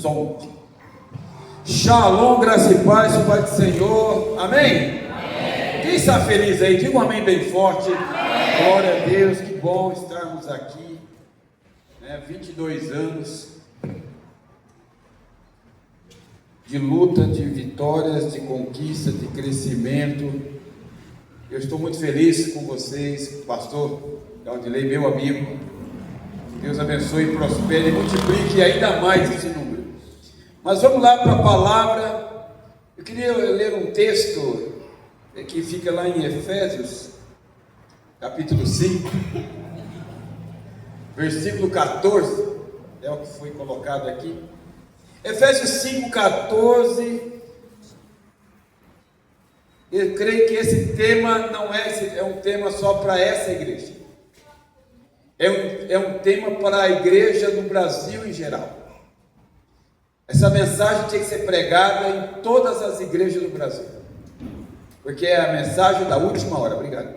som. Shalom, graça e paz, o Pai do Senhor, amém? Amém. Quem está feliz aí, diga um amém bem forte. Amém. Glória a Deus, que bom estarmos aqui, 22 anos de luta, de vitórias, de conquista, de crescimento. Eu estou muito feliz com vocês, pastor Galdilei, meu amigo. Deus abençoe, prospere e multiplique ainda mais esse número. Mas vamos lá para a palavra. Eu queria ler um texto que fica lá em Efésios, capítulo 5, versículo 14, é o que foi colocado aqui. Efésios 5, 14. Eu creio que esse tema não é um tema só para essa igreja. É um tema para a igreja do Brasil em geral. Essa mensagem tinha que ser pregada em todas as igrejas do Brasil, porque é a mensagem da última hora. Obrigado.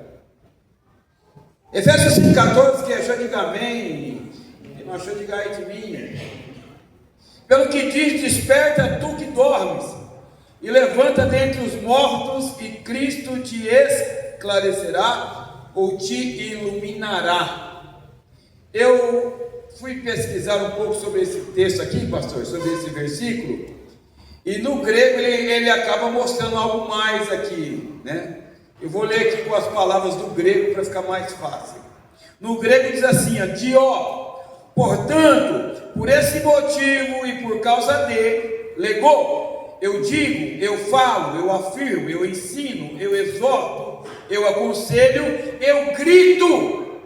Efésios 5,14, que achou, diga amém. Quem não achou, diga ai de mim. Pelo que diz, desperta tu que dormes, e levanta dentre os mortos, e Cristo te esclarecerá, ou te iluminará. Eu fui pesquisar um pouco sobre esse texto aqui, pastor, sobre esse versículo, e no grego ele acaba mostrando algo mais aqui, né? Eu vou ler aqui com as palavras do grego para ficar mais fácil. No grego diz assim, dió, portanto, por esse motivo e por causa de, legou, eu digo, eu falo, eu afirmo, eu ensino, eu exorto, eu aconselho, eu grito,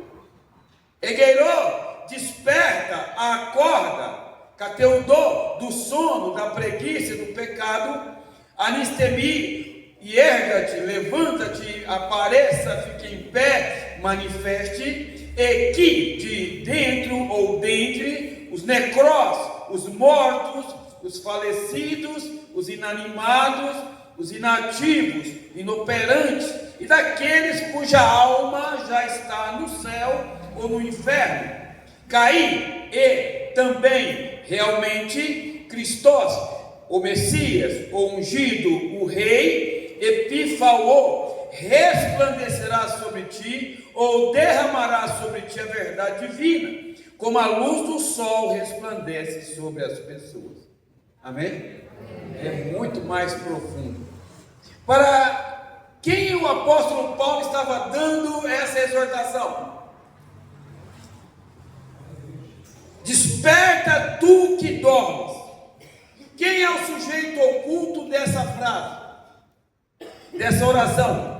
egeiró, desperta, acorda, cateudô, do sono, da preguiça, do pecado, anistemi, e erga-te, levanta-te, apareça, fique em pé, manifeste, e que de dentro ou dentre os necrós, os mortos, os falecidos, os inanimados, os inativos, inoperantes, e daqueles cuja alma já está no céu ou no inferno, cair, e também realmente Christos, o Messias, o ungido, o rei, Epifaô, resplandecerá sobre ti, ou derramará sobre ti a verdade divina, como a luz do sol resplandece sobre as pessoas. Amém? É muito mais profundo. Para quem o apóstolo Paulo estava dando essa exortação? Desperta tu que dormes. Quem é o sujeito oculto dessa frase, dessa oração?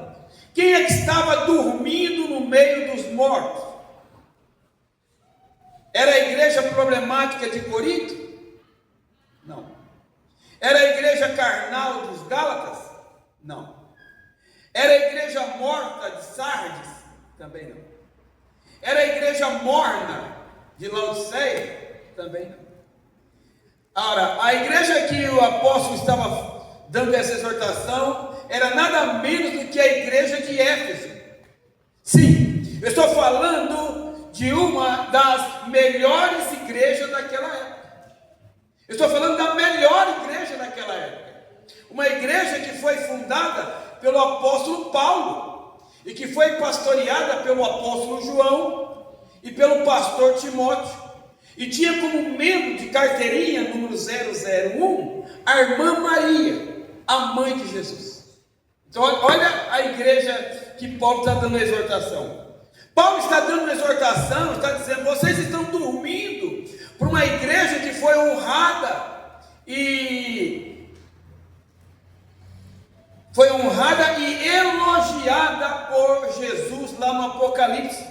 Quem é que estava dormindo no meio dos mortos? Era a igreja problemática de Corinto? Não. Era a igreja carnal dos Gálatas? Não. Era a igreja morta de Sardes? Também não. Era a igreja morna de Laodiceia? Também não. Ora, a igreja que o apóstolo estava dando essa exortação era nada menos do que a igreja de Éfeso. Sim, eu estou falando de uma das melhores igrejas daquela época. Eu estou falando da melhor igreja daquela época. Uma igreja que foi fundada pelo apóstolo Paulo e que foi pastoreada pelo apóstolo João e pelo pastor Timóteo, e tinha como membro de carteirinha número 001 a irmã Maria, a mãe de Jesus. Então olha a igreja que Paulo está dando a exortação. Paulo está dando uma exortação, está dizendo, vocês estão dormindo para uma igreja que foi honrada e elogiada por Jesus lá no Apocalipse.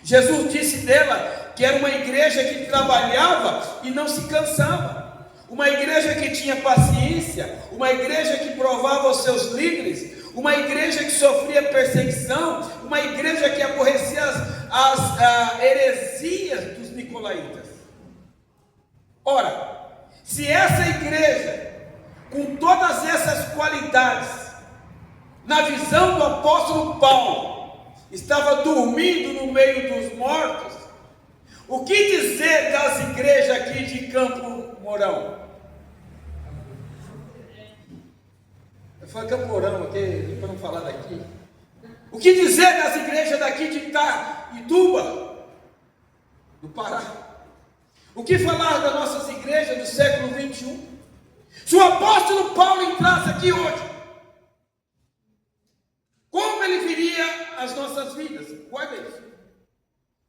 Jesus disse dela que era uma igreja que trabalhava e não se cansava, uma igreja que tinha paciência, uma igreja que provava os seus líderes, uma igreja que sofria perseguição, uma igreja que aborrecia as heresias dos nicolaítas. Ora, se essa igreja, com todas essas qualidades, na visão do apóstolo Paulo, estava dormindo no meio dos mortos, o que dizer das igrejas aqui de Campo Mourão? Foi Camporão aqui, para não falar daqui. O que dizer das igrejas daqui de Itaituba, do Pará? O que falar das nossas igrejas do século 21? Se o apóstolo Paulo entrasse aqui hoje, como ele viria as nossas vidas? Guarda isso.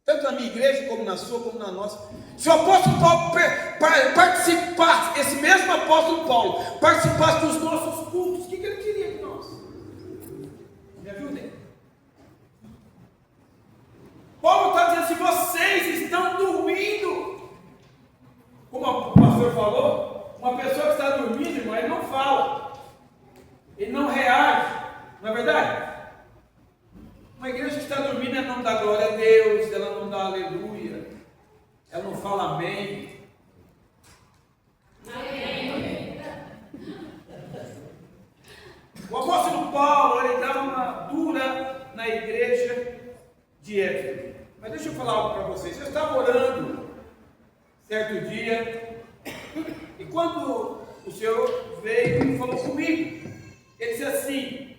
Tanto na minha igreja, como na sua, como na nossa. Se o apóstolo Paulo participasse, esse mesmo apóstolo Paulo, participasse dos nossos cultos, o que ele queria de nós? Me ajudem. Paulo está dizendo, se vocês estão dormindo, como o pastor falou, uma pessoa que está dormindo, irmão, ele não fala, ele não reage, não é verdade? Uma igreja que está dormindo, ela não dá glória a Deus, ela não dá aleluia, ela não fala amém. Amém. O apóstolo Paulo, ele dá uma dura na igreja de Éfeso. Mas deixa eu falar algo para vocês. Eu estava orando certo dia, e quando o Senhor veio e falou comigo, ele disse assim: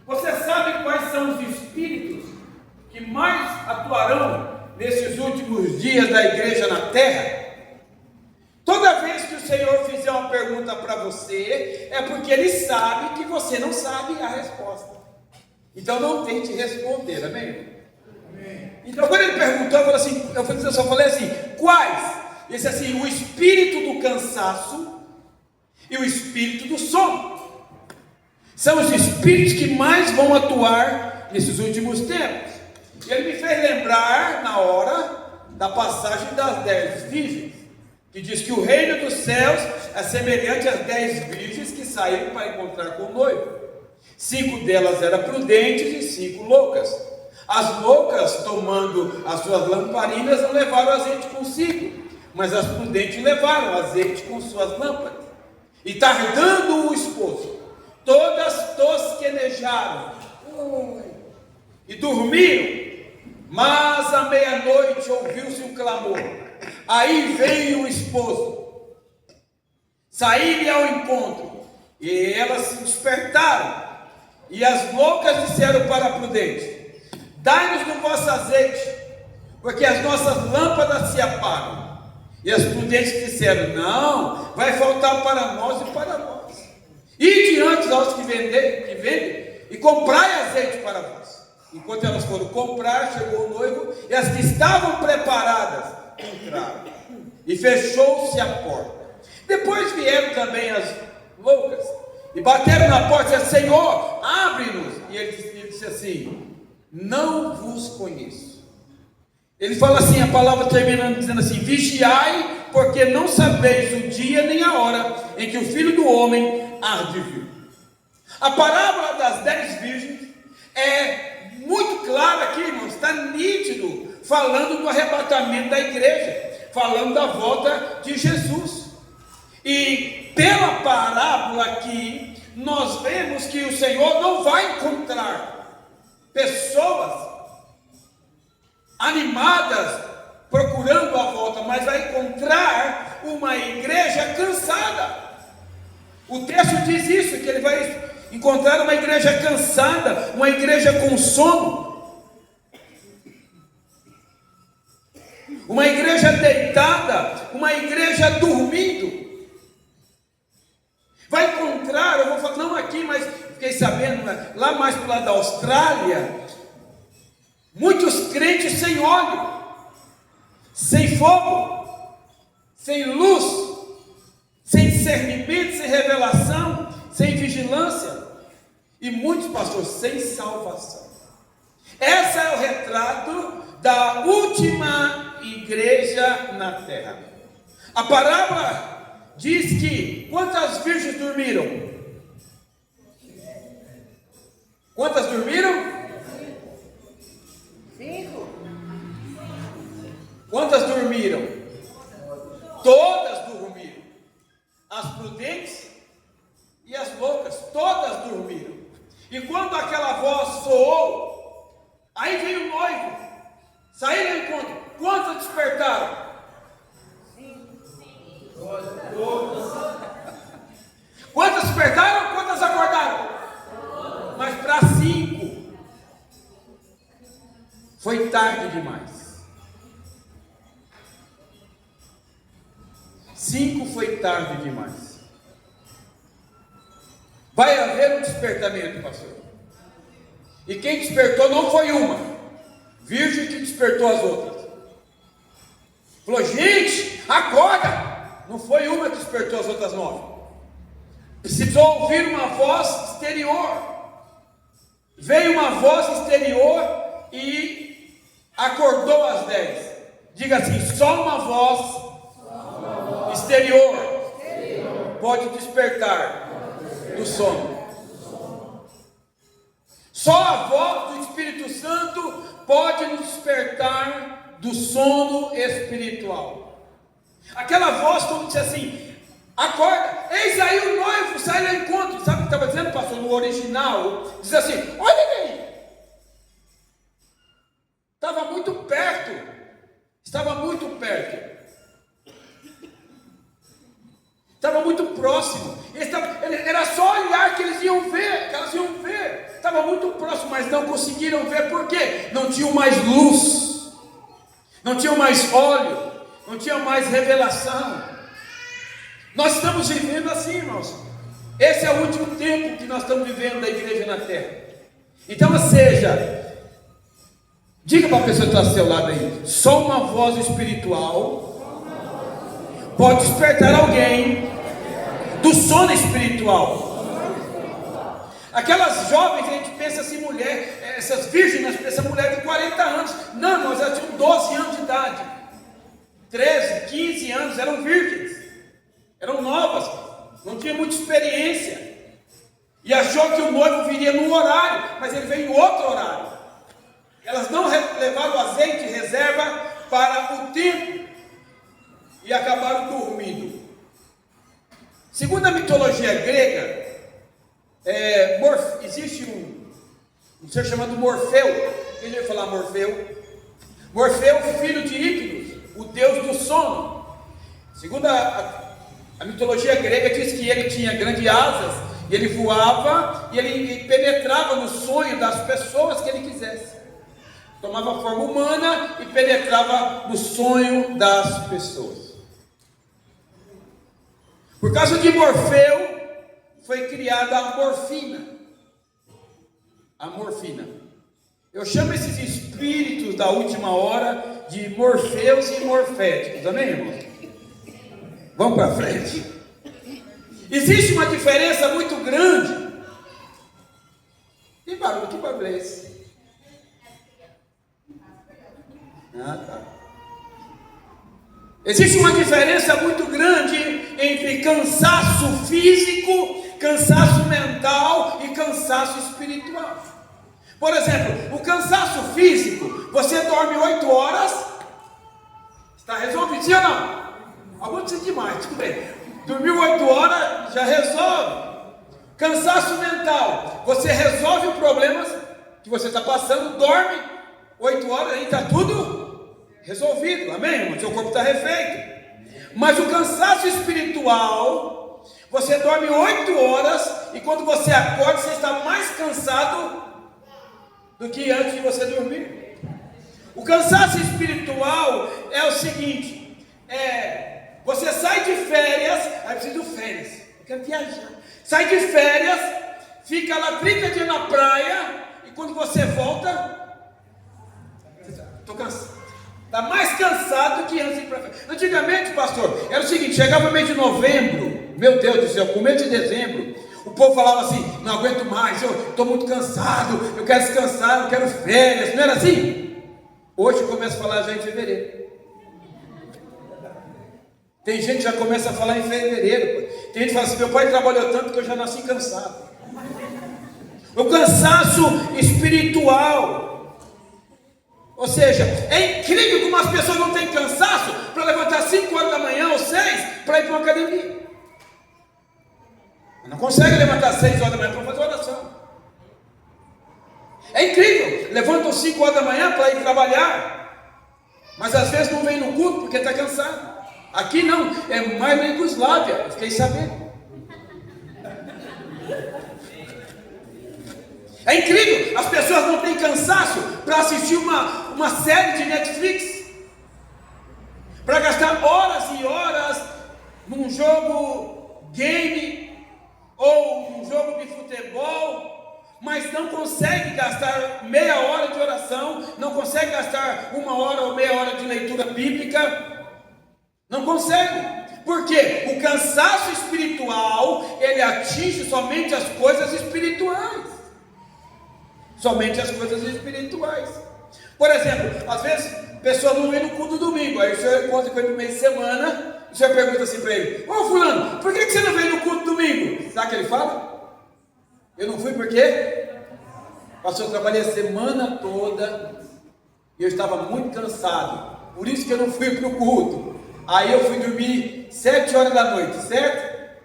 você sabe quais são os espíritos que mais atuarão nesses últimos dias da igreja na terra? Toda vez que o Senhor fizer uma pergunta para você, é porque Ele sabe que você não sabe a resposta. Então não tente responder, amém? Amém. Então quando Ele perguntou, eu só falei assim, quais? Ele disse assim, o espírito do cansaço e o espírito do sono. São os espíritos que mais vão atuar nesses últimos tempos. E ele me fez lembrar, na hora, da passagem das 10 virgens, que diz que o reino dos céus é semelhante às 10 virgens que saíram para encontrar com o noivo. 5 delas eram prudentes e 5 loucas. As loucas, tomando as suas lamparinas, não levaram azeite consigo, mas as prudentes levaram azeite com suas lâmpadas. E tardando o esposo, todas tosquenejaram e dormiram. Mas à meia-noite ouviu-se um clamor. Aí veio o esposo, saíram-lhe ao encontro, e elas se despertaram. E as loucas disseram para a prudente: dai-nos do vosso azeite, porque as nossas lâmpadas se apagam. E as prudentes disseram: não, vai faltar para nós e para vós. E diante aos que vendem, e comprai azeite para vós. Enquanto elas foram comprar, chegou o noivo, e as que estavam preparadas entraram, e fechou-se a porta. Depois vieram também as loucas, e bateram na porta e disseram: Senhor, abre-nos. E ele disse assim: não vos conheço. Ele fala assim, a palavra terminando dizendo assim: vigiai, porque não sabeis o dia nem a hora em que o Filho do Homem há de vir. A parábola das 10 virgens é muito clara aqui, irmãos, está nítido, falando do arrebatamento da igreja, falando da volta de Jesus. E pela parábola aqui, nós vemos que o Senhor não vai encontrar pessoas animadas procurando a volta, mas vai encontrar uma igreja cansada. O texto diz isso, que ele vai encontrar uma igreja cansada, uma igreja com sono, uma igreja deitada, uma igreja dormindo. Vai encontrar, eu vou falar, não aqui, mas fiquei sabendo, lá mais para o lado da Austrália, muitos crentes sem óleo, sem fogo, sem luz, sem discernimento, sem revelação, sem vigilância, e muitos pastores sem salvação. Esse é o retrato da última igreja na terra. A parábola diz que quantas virgens dormiram? Quantas dormiram? 5. Quantas dormiram? Todas dormiram. As prudentes e as loucas, todas dormiram. E quando aquela voz soou, aí veio o noivo, saíram ao encontro. Quantas despertaram? 5. Quantas despertaram? Quantas acordaram? mas para 5 foi tarde demais. 5 foi tarde demais. Vai haver um despertamento, pastor. E quem despertou não foi uma virgem que despertou as outras. Falou, gente, acorda! Não foi uma que despertou as outras 9. Precisou ouvir uma voz exterior. Veio uma voz exterior e acordou às 10. Diga assim, só uma voz exterior pode despertar do sono. Só a voz do Espírito Santo pode nos despertar do sono espiritual. Aquela voz como disse assim, acorda, eis aí o noivo, sai ao encontro. Sabe o que estava dizendo, pastor? No original, diz assim, olha aí. Estava muito perto. Estava muito perto. Estava muito próximo. Era só olhar que eles iam ver, que elas iam ver. Estava muito próximo, mas não conseguiram ver. Por quê? Não tinham mais luz, não tinham mais óleo, não tinha mais revelação. Nós estamos vivendo assim, irmãos. Esse é o último tempo que nós estamos vivendo da igreja na terra. Então, ou seja, diga para a pessoa que está ao seu lado aí, só uma voz espiritual pode despertar alguém do sono espiritual. Aquelas jovens, a gente pensa assim, mulher, essas virgens, nós pensamos mulher de 40 anos. Não, nós já tínhamos 12 anos de idade, 13, 15 anos, eram virgens, eram novas, não tinha muita experiência, e achou que o noivo viria num horário, mas ele veio em outro horário. Elas não levaram o azeite de reserva para o tempo, e acabaram dormindo. Segundo a mitologia grega, existe um ser chamado Morfeu. Quem vai falar Morfeu? Morfeu, filho de Ípnos, o deus do sono. Segundo a mitologia grega, diz que ele tinha grandes asas, e ele voava, e ele penetrava no sonho das pessoas que ele quisesse. Tomava forma humana e penetrava no sonho das pessoas. Por causa de Morfeu, foi criada a morfina. A morfina. Eu chamo esses espíritos da última hora de morfeus e morféticos. Amém, irmão? Vamos para frente. Existe uma diferença muito grande. Que barulho é esse? Tá. Existe uma diferença muito grande entre cansaço físico, cansaço mental e cansaço espiritual. Por exemplo, o cansaço físico, você dorme 8 horas, está resolvido, sim ou não? Alguns dizem demais, tudo bem. Dormiu 8 horas, já resolve. Cansaço mental, você resolve os problemas que você está passando, dorme 8 horas, aí está tudo resolvido, amém, irmão? Seu corpo está refeito. Mas o cansaço espiritual, você dorme 8 horas e quando você acorda, você está mais cansado do que antes de você dormir. O cansaço espiritual é o seguinte: você sai de férias, aí preciso de férias, eu quero viajar. Sai de férias, fica lá 30 dias na praia e quando você volta, estou cansado. Está mais cansado do que antes de ir para frente. Antigamente, pastor, era o seguinte: chegava o mês de novembro, meu Deus do céu, começo de dezembro, o povo falava assim: não aguento mais, eu estou muito cansado, eu quero descansar, eu quero férias. Não era assim? Hoje começa a falar já em fevereiro. Tem gente que já começa a falar em fevereiro. Tem gente que fala assim: meu pai trabalhou tanto que eu já nasci cansado. O cansaço espiritual. Ou seja, é incrível como as pessoas não têm cansaço para levantar 5 horas da manhã ou 6 para ir para uma academia. Não consegue levantar 6 horas da manhã para fazer oração. É incrível, levantam 5 horas da manhã para ir trabalhar, mas às vezes não vem no culto porque está cansado. Aqui não, é mais na Iugoslávia, eu fiquei sabendo. É incrível, as pessoas não têm cansaço para assistir uma série de Netflix, para gastar horas e horas num jogo game ou num jogo de futebol, mas não consegue gastar meia hora de oração, não consegue gastar 1 hora ou meia hora de leitura bíblica, não consegue. Por quê? O cansaço espiritual, ele atinge somente as coisas espirituais. Somente as coisas espirituais. Por exemplo, às vezes a pessoa não vem no culto do domingo, aí o senhor encontra com ele no meio de semana, o senhor pergunta assim para ele: ô fulano, por que você não veio no culto do domingo? Sabe o que ele fala? Eu não fui porque, pastor, eu trabalhei a semana toda e eu estava muito cansado, por isso que eu não fui para o culto. Aí eu fui dormir 7 horas da noite, certo?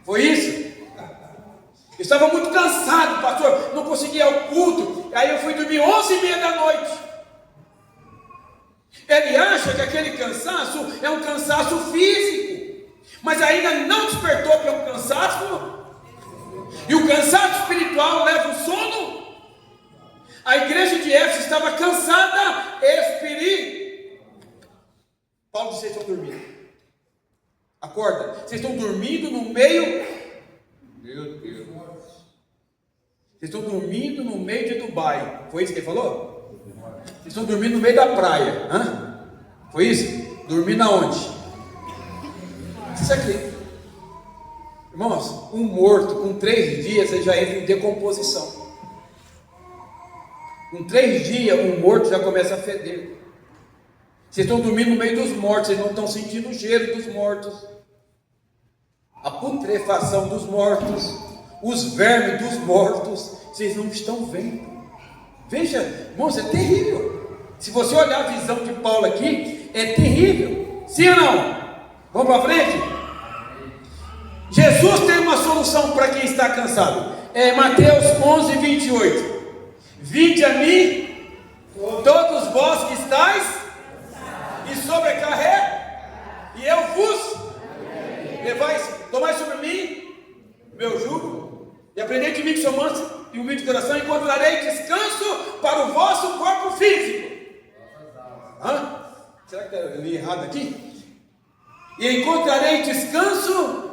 Foi isso? Eu estava muito cansado, pastor, não conseguia ir ao culto. Aí eu fui dormir 11h30 da noite. Ele acha que aquele cansaço é um cansaço físico, mas ainda não despertou que é um cansaço. E o cansaço espiritual leva o sono. A igreja de Éfeso estava cansada espiritualmente. Paulo disse: vocês estão dormindo. Acorda, vocês estão dormindo no meio. Meu Deus. Vocês estão dormindo no meio de Dubai. Foi isso que ele falou? Vocês estão dormindo no meio da praia. Hã? Foi isso? Dormindo aonde? Isso aqui. Irmãos, um morto com 3 dias ele já entra em decomposição. Com 3 dias um morto já começa a feder. Vocês estão dormindo no meio dos mortos, vocês não estão sentindo o cheiro dos mortos, a putrefação dos mortos, os vermes dos mortos, vocês não estão vendo. Veja, irmãos, é terrível. Se você olhar a visão de Paulo aqui, é terrível. Sim ou não? Vamos para frente? Jesus tem uma solução para quem está cansado. É Mateus 11:28. Vinde a mim, todos vós que estáis e sobrecarregados, e eu vos levais, tomai sobre mim meu jugo, e aprendei de mim que sou manso e humilde de coração, e encontrarei descanso para o vosso corpo físico. Hã? Será que eu li errado aqui? E encontrarei descanso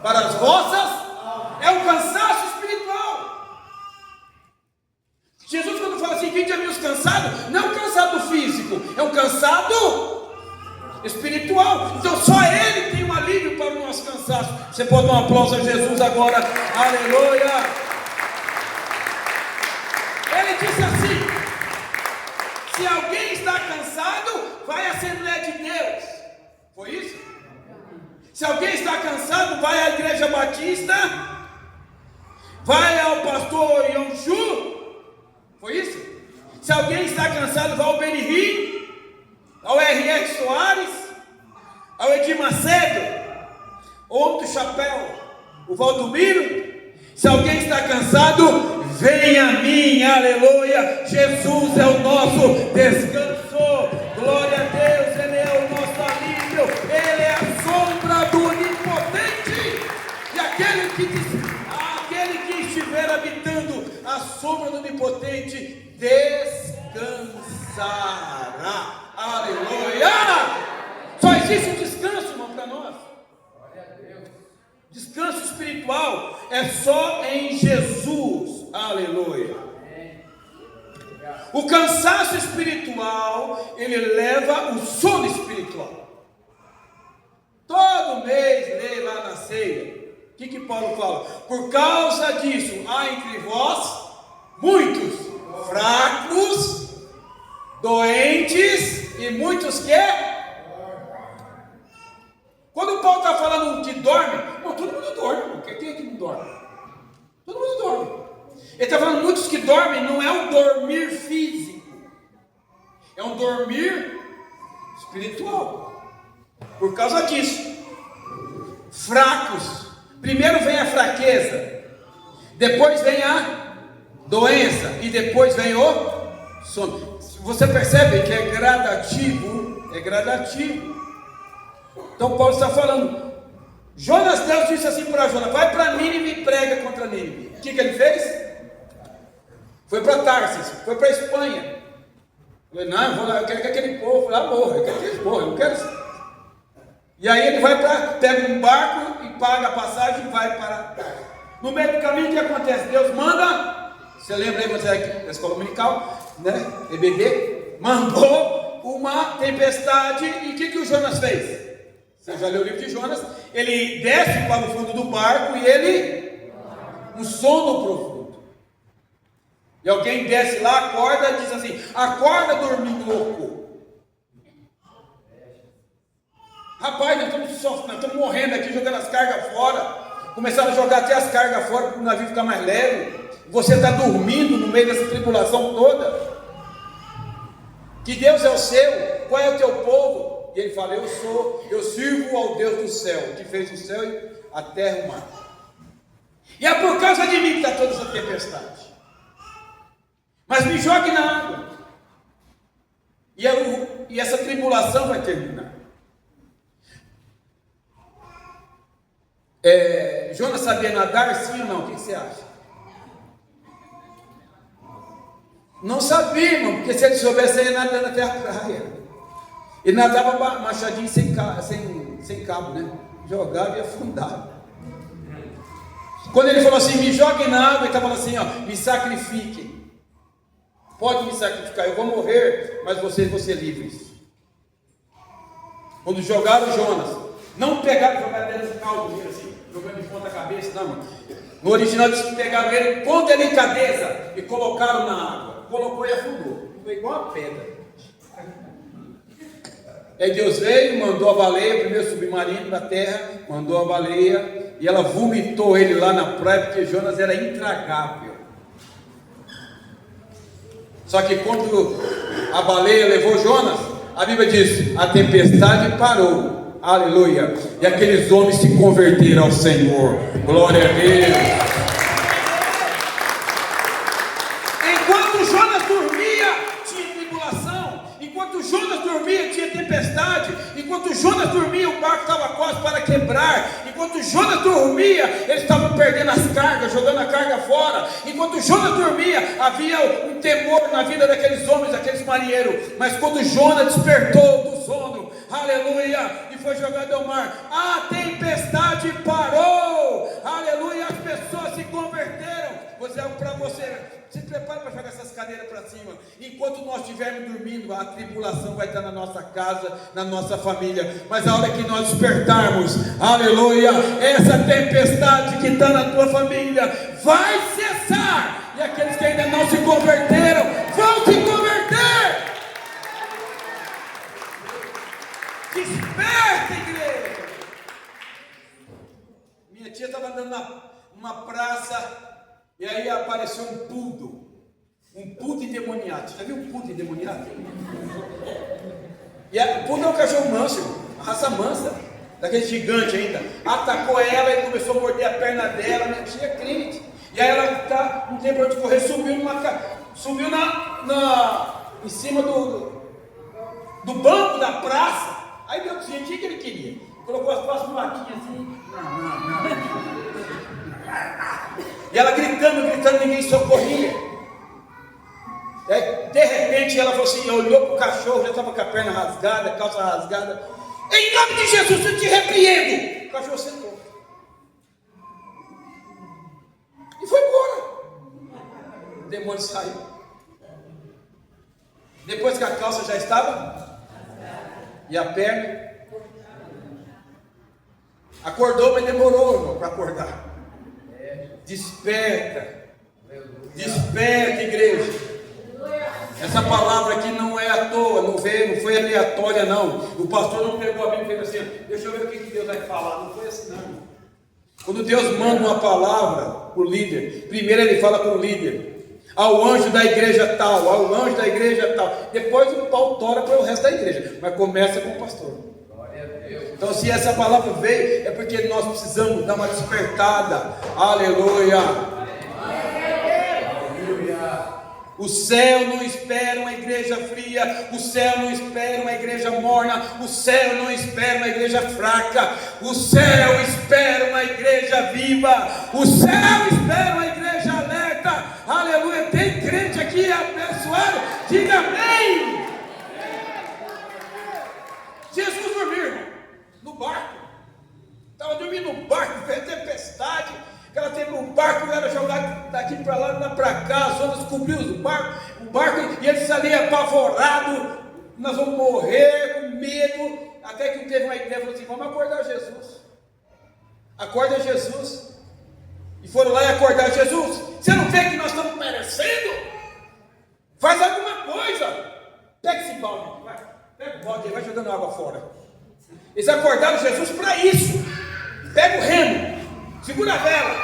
para as vossas. É um cansaço espiritual. Jesus, quando fala assim: vinde a mim os cansados, não é um cansado físico, é um cansado espiritual. Então só Ele tem um alívio para o nosso cansaço. Você pode dar um aplauso a Jesus agora. Aleluia. Ele disse assim: se alguém está cansado, vai à Assembleia de Deus. Foi isso? Se alguém está cansado, vai à Igreja Batista, vai ao pastor Yonju. Foi isso? Se alguém está cansado, vai ao Benihim, ao R.R. Soares, ao Edir Macedo, o homem do chapéu, o Valdomiro. Se alguém está cansado, venha a mim, aleluia. Jesus é o nosso descanso, glória a Deus, Ele é o nosso alívio, Ele é a sombra do Onipotente, e aquele que estiver habitando a sombra do Onipotente descansará. Aleluia! Só existe um descanso, irmão, para nós. Descanso espiritual é só em Jesus. Aleluia! O cansaço espiritual, ele leva o sono espiritual. Todo mês, lê lá na ceia, o que Paulo fala? Por causa disso, há entre vós muitos fracos, doentes e muitos que? Quando Paulo está falando que dorme, bom, todo mundo dorme. Quem é que não dorme? Todo mundo dorme. Ele está falando muitos que dormem, não é um dormir físico, é um dormir espiritual. Por causa disso, fracos. Primeiro vem a fraqueza, depois vem a doença e depois vem o sono. Você percebe que é gradativo, Então Paulo está falando. Deus disse assim para Jonas: vai para Nínive e prega contra Nínive. O que ele fez? Foi para Tarsis, foi para a Espanha. Eu falei, não, eu quero que aquele povo lá morra, eu quero que eles morram, eu não quero. E aí ele vai pega um barco e paga a passagem e vai para Tarsis. No meio do caminho, o que acontece? Deus manda, você lembra aí, você é aqui na escola dominical, né? EBD, mandou uma tempestade, e o que o Jonas fez? Você já leu o livro de Jonas? Ele desce para o fundo do barco e ele, um sono profundo. E alguém desce lá, acorda e diz assim: acorda, dormindo louco. Rapaz, nós estamos morrendo aqui, jogando as cargas fora. Começaram a jogar até as cargas fora para o navio ficar mais leve. Você está dormindo no meio dessa tribulação toda. Que Deus é o seu? Qual é o teu povo? E ele fala: eu sirvo ao Deus do céu, que fez o céu, a terra e o mar. E é por causa de mim que está toda essa tempestade. Mas me jogue na água. E essa tribulação vai terminar. Jonas sabia nadar, sim ou não? O que você acha? Não sabia, irmão, porque se ele soubesse, ele ia nadando até a praia. Ele nadava machadinho sem cabo, né? Jogava e afundava. Quando ele falou assim: me jogue na água, ele estava falando assim: ó, me sacrifiquem. Pode me sacrificar, eu vou morrer, mas vocês vão ser livres. Quando jogaram Jonas, não pegaram, jogaram dentro de caldo, assim, jogando de ponta cabeça, não. No original diz que pegaram ele com delicadeza e colocaram na água. Colocou e afundou. Foi igual a pedra. Aí Deus veio, mandou a baleia, o primeiro submarino da terra, mandou a baleia, e ela vomitou ele lá na praia, porque Jonas era intragável. Só que quando a baleia levou Jonas, a Bíblia diz: a tempestade parou, aleluia, e aqueles homens se converteram ao Senhor, glória a Deus. Enquanto Jonas dormia, tinha tribulação. Enquanto Jonas dormia, tinha tempestade. Enquanto Jonas dormia, o barco estava quase para quebrar. Enquanto Jonas dormia, eles estavam perdendo as cargas, jogando a carga fora. Enquanto Jonas dormia, havia um temor na vida daqueles homens, daqueles marinheiros. Mas quando Jonas despertou do sono, aleluia, e foi jogado ao mar, a tempestade parou, aleluia, as pessoas se converteram. Para você, se prepare para jogar essas cadeiras para cima. Enquanto nós estivermos dormindo, a tribulação vai estar na nossa casa, na nossa família. Mas a hora que nós despertarmos, aleluia, essa tempestade que está na tua família vai cessar. E aqueles que ainda não se converteram vão se converter. Desperta, igreja. Minha tia estava andando numa praça, e aí apareceu um poodle endemoniado. Você já viu um poodle endemoniado? E o poodle é um cachorro manso, uma raça mansa, daquele gigante ainda. Atacou ela e começou a morder a perna dela. Minha tia é crente. E aí ela está, não tem para onde correr, subiu em cima do banco da praça. Aí Deus disse: o que ele queria? Colocou as duas plaquinhas assim. E ela gritando, ninguém socorria. De repente ela falou assim, olhou para o cachorro, já estava com a perna rasgada, a calça rasgada. Em nome de Jesus, eu te repreendo. O cachorro sentou e foi embora. O demônio saiu. Depois que a calça já estava e a perna, acordou, mas demorou, irmão, para acordar. Desperta, igreja. Essa palavra aqui não é à toa, não foi aleatória, não. O pastor não pegou a Bíblia e fez assim: deixa eu ver o que Deus vai falar. Não foi assim, não. Quando Deus manda uma palavra para o líder, primeiro ele fala com o líder: ao anjo da igreja tal, ao anjo da igreja tal. Depois o pau tora para o resto da igreja, mas começa com o pastor. Então, se essa palavra veio, é porque nós precisamos dar uma despertada. Aleluia. O céu não espera uma igreja fria, o céu não espera uma igreja morna, o céu não espera uma igreja fraca, o céu espera uma igreja viva, o céu espera uma igreja abençoado? Diga amém. Jesus dormiu, irmão, no barco. Estava dormindo no barco, fez tempestade. Aquela tempo o barco era jogado daqui para lá para cá, as ondas cobriu o barco, e eles ali apavorados. Nós vamos morrer com medo. Até que teve uma ideia, falou assim: vamos acordar Jesus. Acorda Jesus. E foram lá e acordaram Jesus. Você não vê que nós estamos perecendo? Faz alguma coisa. Pega esse balde, vai. Pega o balde aí, vai jogando água fora. Eles acordaram Jesus para isso. Pega o remo, segura a vela,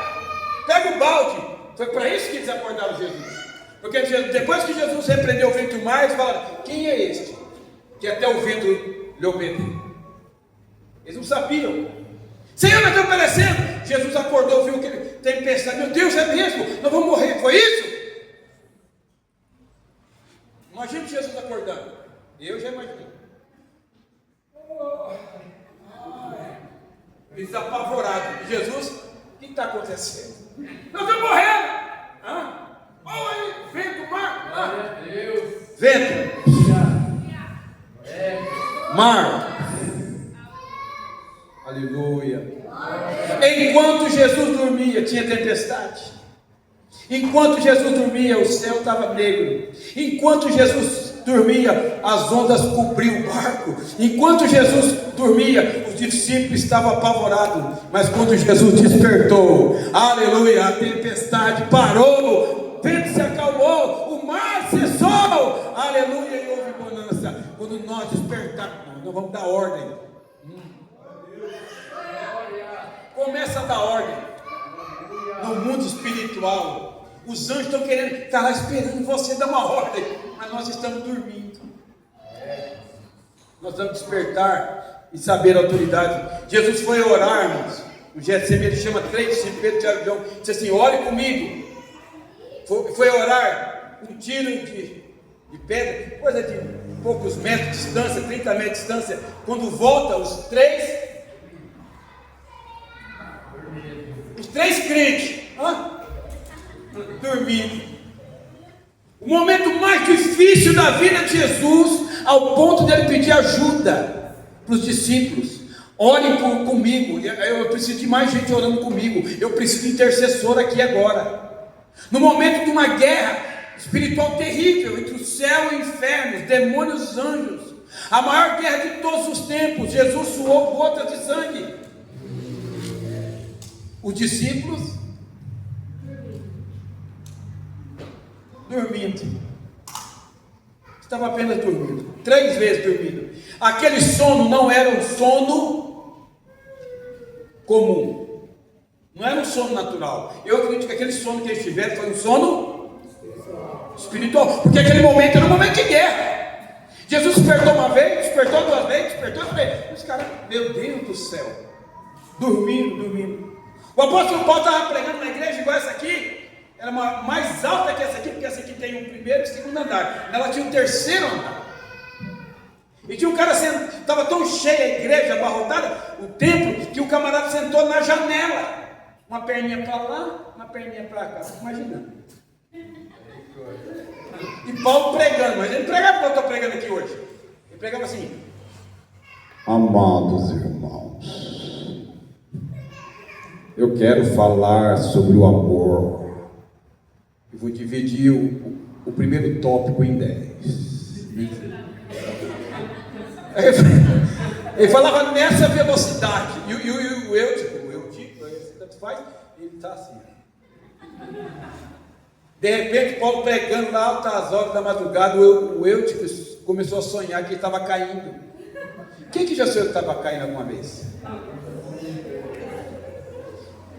pega o balde. Foi para isso que eles acordaram Jesus. Porque depois que Jesus repreendeu o vento e o mar, eles falaram: quem é este que até o vento lhe obedeceu? Eles não sabiam. Senhor, nós estamos perecendo. Jesus acordou, viu aquele tempestade. Meu Deus, é mesmo? Nós vamos morrer. Foi isso? Imagina Jesus acordando. Eu já imaginei. Eles apavorados. Jesus, o que está acontecendo? Nós estamos morrendo. Olha aí, vento, mar. Vento, mar. Aleluia. Enquanto Jesus dormia, tinha tempestade. Enquanto Jesus dormia, o céu estava negro. Enquanto Jesus dormia, as ondas cobriam o barco. Enquanto Jesus dormia, os discípulos estavam apavorados. Mas quando Jesus despertou, aleluia, a tempestade parou, o vento se acalmou, o mar cessou, aleluia, e houve bonança. Quando nós despertarmos, nós vamos dar ordem. Começa a dar ordem no mundo espiritual. Os anjos estão querendo, estar lá esperando você dar uma ordem, mas nós estamos dormindo. Nós vamos despertar e saber a autoridade. Jesus foi orar, irmãos. No Getsemane ele chama 3 discípulos, Pedro, Tiago e João, disse assim: ore comigo. Foi orar, um tiro de pedra, coisa de poucos metros de distância, 30 metros de distância. Quando volta, os três crentes dormindo. O momento mais difícil da vida de Jesus, ao ponto de ele pedir ajuda para os discípulos. Orem comigo. Eu preciso de mais gente orando comigo. Eu preciso de intercessor aqui agora. No momento de uma guerra espiritual terrível entre o céu e o inferno, os demônios e os anjos, a maior guerra de todos os tempos, Jesus suou gotas de sangue. Os discípulos dormindo. Estava apenas dormindo. 3 vezes dormindo. Aquele sono não era um sono comum. Não era um sono natural. Eu acredito que aquele sono que eles tiveram foi um sono espiritual. Porque aquele momento era um momento de guerra. Jesus despertou uma vez, despertou 2 vezes, despertou 3 vezes. Os caras, meu Deus do céu, dormindo. O apóstolo Paulo estava pregando na igreja igual essa aqui. Era mais alta que essa aqui, porque essa aqui tem um primeiro e segundo andar. Ela tinha um 3º andar. E tinha um cara estava tão cheia a igreja, abarrotada, o templo, que o camarada sentou na janela. Uma perninha para lá, uma perninha para cá. Imaginando. E Paulo pregando, mas ele não pregava como eu estou pregando aqui hoje. Ele pregava assim: amados irmãos, eu quero falar sobre o amor. Eu vou dividir o primeiro tópico em 10. Ele falava nessa velocidade. E o Eutico, tanto faz, ele está assim. De repente, Paulo pregando lá altas horas da madrugada, o Eutico começou a sonhar que ele estava caindo. Quem que já sonhou que estava caindo alguma vez?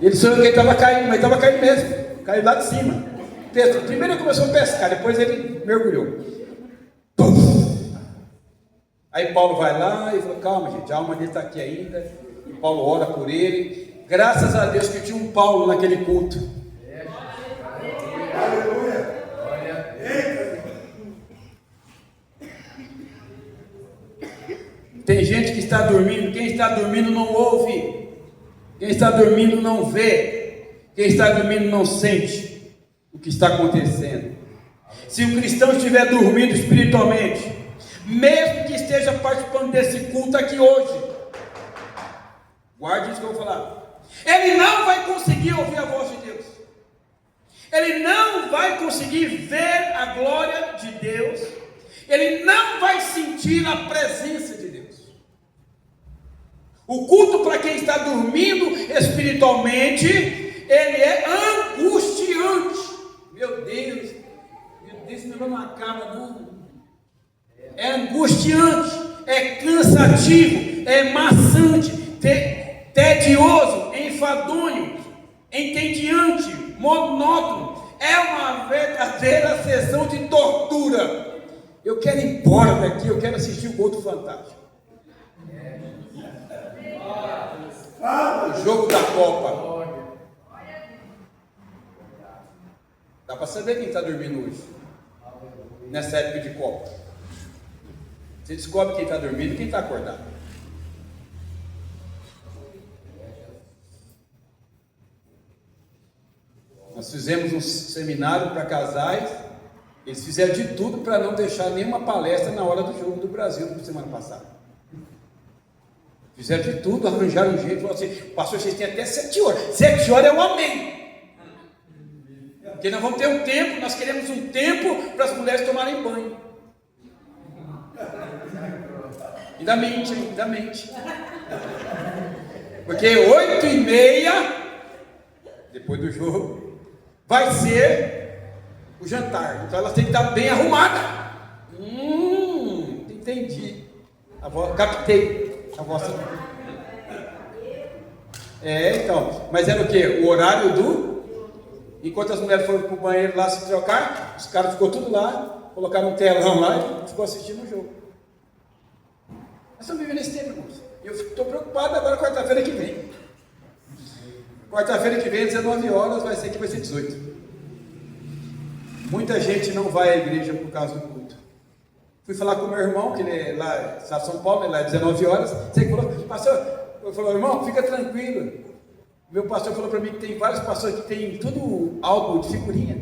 Ele sonhou que ele estava caindo, mas estava caindo mesmo. Caiu lá de cima. Primeiro ele começou a pescar, depois ele mergulhou. Pum! Aí Paulo vai lá e fala: calma, gente, a alma dele está aqui ainda. E Paulo ora por ele. Graças a Deus que tinha um Paulo naquele culto. Aleluia! Tem gente que está dormindo. Quem está dormindo não ouve. Quem está dormindo não vê. Quem está dormindo não sente o que está acontecendo. Se o cristão estiver dormindo espiritualmente, mesmo que esteja participando desse culto aqui hoje, guarde isso que eu vou falar, ele não vai conseguir ouvir a voz de Deus, ele não vai conseguir ver a glória de Deus, ele não vai sentir a presença de Deus. O culto para quem está dormindo espiritualmente, ele é angustiante. Meu Deus, meu não acaba não. É angustiante, é cansativo, é maçante, tedioso, enfadonho, entediante, monótono. É uma verdadeira sessão de tortura. Eu quero ir embora daqui, eu quero assistir o Culto Fantástico. O jogo da Copa. Dá para saber quem está dormindo hoje, nessa época de Copa. Você descobre quem está dormindo e quem está acordado. Nós fizemos um seminário para casais. Eles fizeram de tudo para não deixar nenhuma palestra na hora do jogo do Brasil na semana passada. Fizeram de tudo, arranjaram um jeito, falaram assim: pastor, vocês têm até 7 horas. 7 horas é o amém. Porque nós vamos ter um tempo, nós queremos um tempo para as mulheres tomarem banho. Ainda mente. Porque 8h30, depois do jogo, vai ser o jantar. Então elas têm que estar bem arrumadas. Entendi. Captei a vossa. Então. Mas era o quê? O horário do. Enquanto as mulheres foram para o banheiro lá se trocar, os caras ficou tudo lá, colocaram um telão lá e ficou assistindo o jogo. Nós estamos vivendo esse tempo, irmãos. Eu estou preocupado agora quarta-feira que vem. Quarta-feira que vem, 19 horas, vai ser 18. Muita gente não vai à igreja por causa do culto. Fui falar com o meu irmão, que ele é lá em São Paulo, ele é lá 19 horas. Você falou, pastor, eu falei, irmão, fica tranquilo. Meu pastor falou para mim que tem vários pastores que tem tudo álbum de figurinha.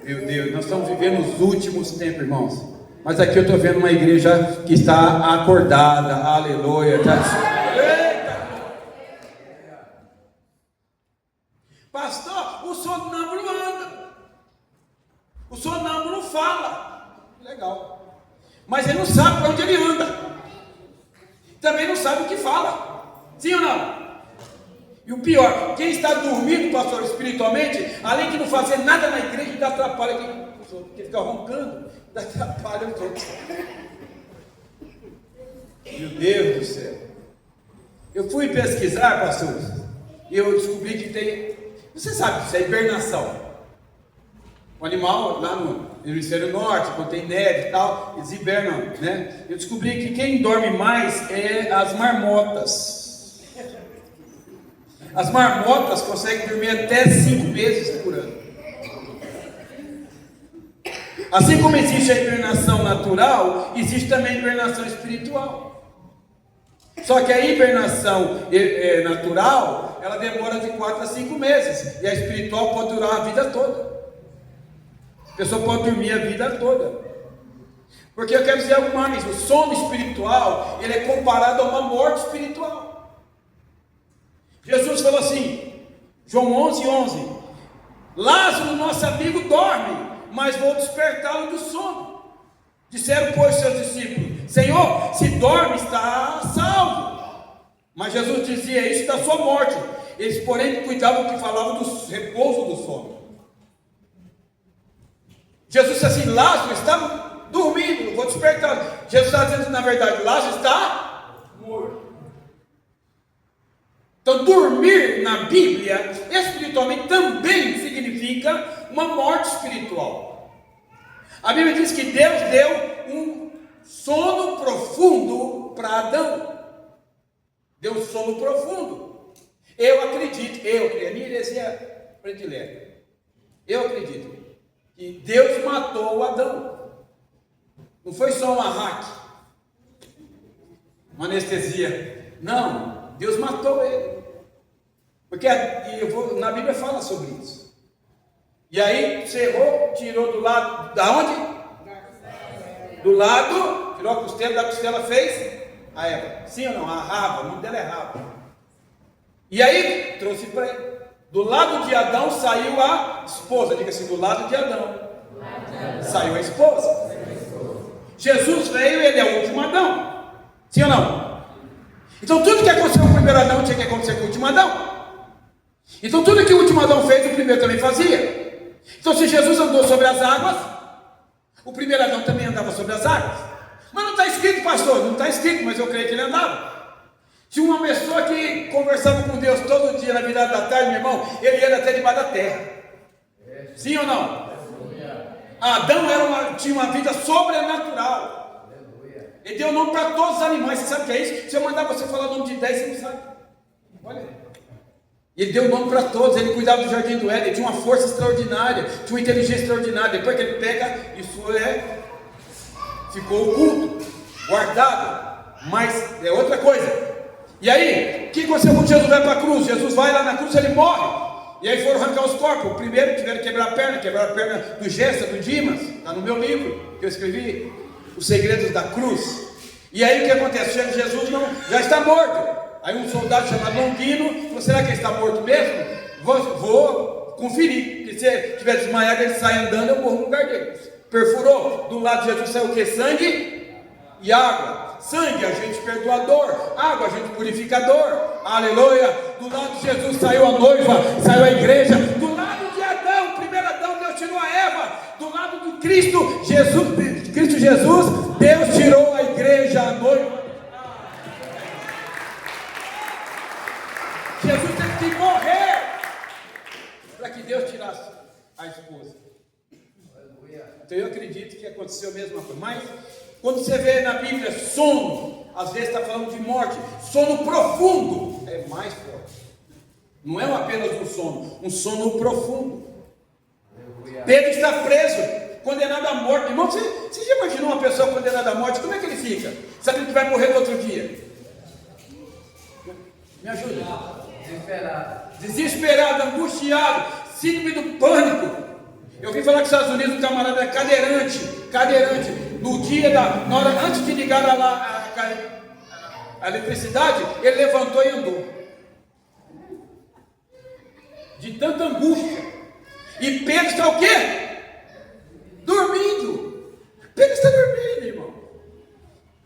Meu Deus, nós estamos vivendo os últimos tempos, irmãos. Mas aqui eu estou vendo uma igreja que está acordada, aleluia. Tá? Pastor, o sonâmbulo anda. O sonâmbulo fala. Legal. Mas ele não sabe para onde ele anda. Também não sabe o que fala. Sim ou não? E o pior, quem está dormindo, pastor, espiritualmente, além de não fazer nada na igreja, ainda atrapalha os outros. Porque fica roncando, ainda atrapalha os outros. Meu Deus do céu. Eu fui pesquisar, pastor, e eu descobri que tem. Você sabe, isso é hibernação. O animal lá no hemisfério norte, quando tem neve e tal, eles hibernam, né? Eu descobri que quem dorme mais é as marmotas. As marmotas conseguem dormir até 5 meses por ano. Assim como existe a hibernação natural, existe também a hibernação espiritual. Só que a hibernação natural, ela demora de 4 a 5 meses. E a espiritual pode durar a vida toda. A pessoa pode dormir a vida toda. Porque eu quero dizer algo mais. O sono espiritual, ele é comparado a uma morte espiritual. Jesus falou assim, João 11:11, Lázaro, nosso amigo, dorme, mas vou despertá-lo do sono. Disseram, pois, seus discípulos, Senhor, se dorme, está salvo. Mas Jesus dizia, isso da sua morte. Eles, porém, cuidavam que falavam do repouso do sono. Jesus disse assim, Lázaro está dormindo, vou despertar. Jesus está dizendo, na verdade, Lázaro está morto. Então, dormir na Bíblia, espiritualmente, também significa uma morte espiritual. A Bíblia diz que Deus deu um sono profundo para Adão. Deu um sono profundo. Eu acredito, a minha heresia predileta, eu acredito que Deus matou o Adão. Não foi só uma hack, uma anestesia. Não, Deus matou ele. Porque na Bíblia fala sobre isso. E aí cerrou, tirou do lado, da onde? Do lado, tirou a costela, da costela fez a Eva. Sim ou não? A Rava, o nome dela é Rava. E aí trouxe para ele. Do lado de Adão saiu a esposa. Diga assim, do lado de Adão saiu a esposa. Jesus veio, ele é o último Adão. Sim ou não? Então tudo que aconteceu com o primeiro Adão tinha que acontecer com o último Adão. Então tudo que o último Adão fez, o primeiro também fazia. Então se Jesus andou sobre as águas, o primeiro Adão também andava sobre as águas. Mas não está escrito, pastor, não está escrito, mas eu creio que ele andava. Tinha uma pessoa que conversava com Deus todo dia na virada da tarde, meu irmão, ele ia até debaixo da terra. Sim ou não? Adão tinha uma vida sobrenatural. Ele deu nome para todos os animais. Você sabe o que é isso? Se eu mandar você falar o nome de 10, você não sabe. Olha. Ele deu nome para todos. Ele cuidava do jardim do Éden. Ele tinha uma força extraordinária, tinha uma inteligência extraordinária. Depois que ele pega, isso ficou oculto, guardado. Mas é outra coisa. E aí, o que aconteceu quando Jesus vai para a cruz? Jesus vai lá na cruz, ele morre. E aí foram arrancar os corpos. O primeiro tiveram que quebrar a perna do Gesta, do Dimas. Está no meu livro que eu escrevi, Os Segredos da Cruz. E aí o que acontece? Jesus já está morto. Aí um soldado chamado Longino falou: será que ele está morto mesmo? Vou conferir. Porque se ele estiver desmaiado, ele sai andando, eu morro no lugar dele. Perfurou. Do lado de Jesus saiu o que? Sangue e água. Sangue, agente perdoador. Água, agente purificador. Aleluia. Do lado de Jesus saiu a noiva, saiu a igreja. Do lado de Adão, o primeiro Adão, Deus tirou a Eva. Do lado de Cristo Jesus, Deus tirou a igreja, a noiva. Jesus teve que morrer para que Deus tirasse a esposa. Então eu acredito que aconteceu a mesma coisa. Mas quando você vê na Bíblia sono, às vezes está falando de morte. Sono profundo é mais forte. Não é apenas um sono profundo. Pedro está preso, condenado à morte. Irmão, você já imaginou uma pessoa condenada à morte? Como é que ele fica? Sabe que vai morrer no outro dia? Me ajuda. Desesperado, angustiado, síndrome do pânico. Eu vim falar que nos Estados Unidos um camarada é cadeirante. No dia na hora, antes de ligar a eletricidade, ele levantou e andou. De tanta angústia. E Pedro está o quê? Dormindo. Pedro está dormindo, irmão.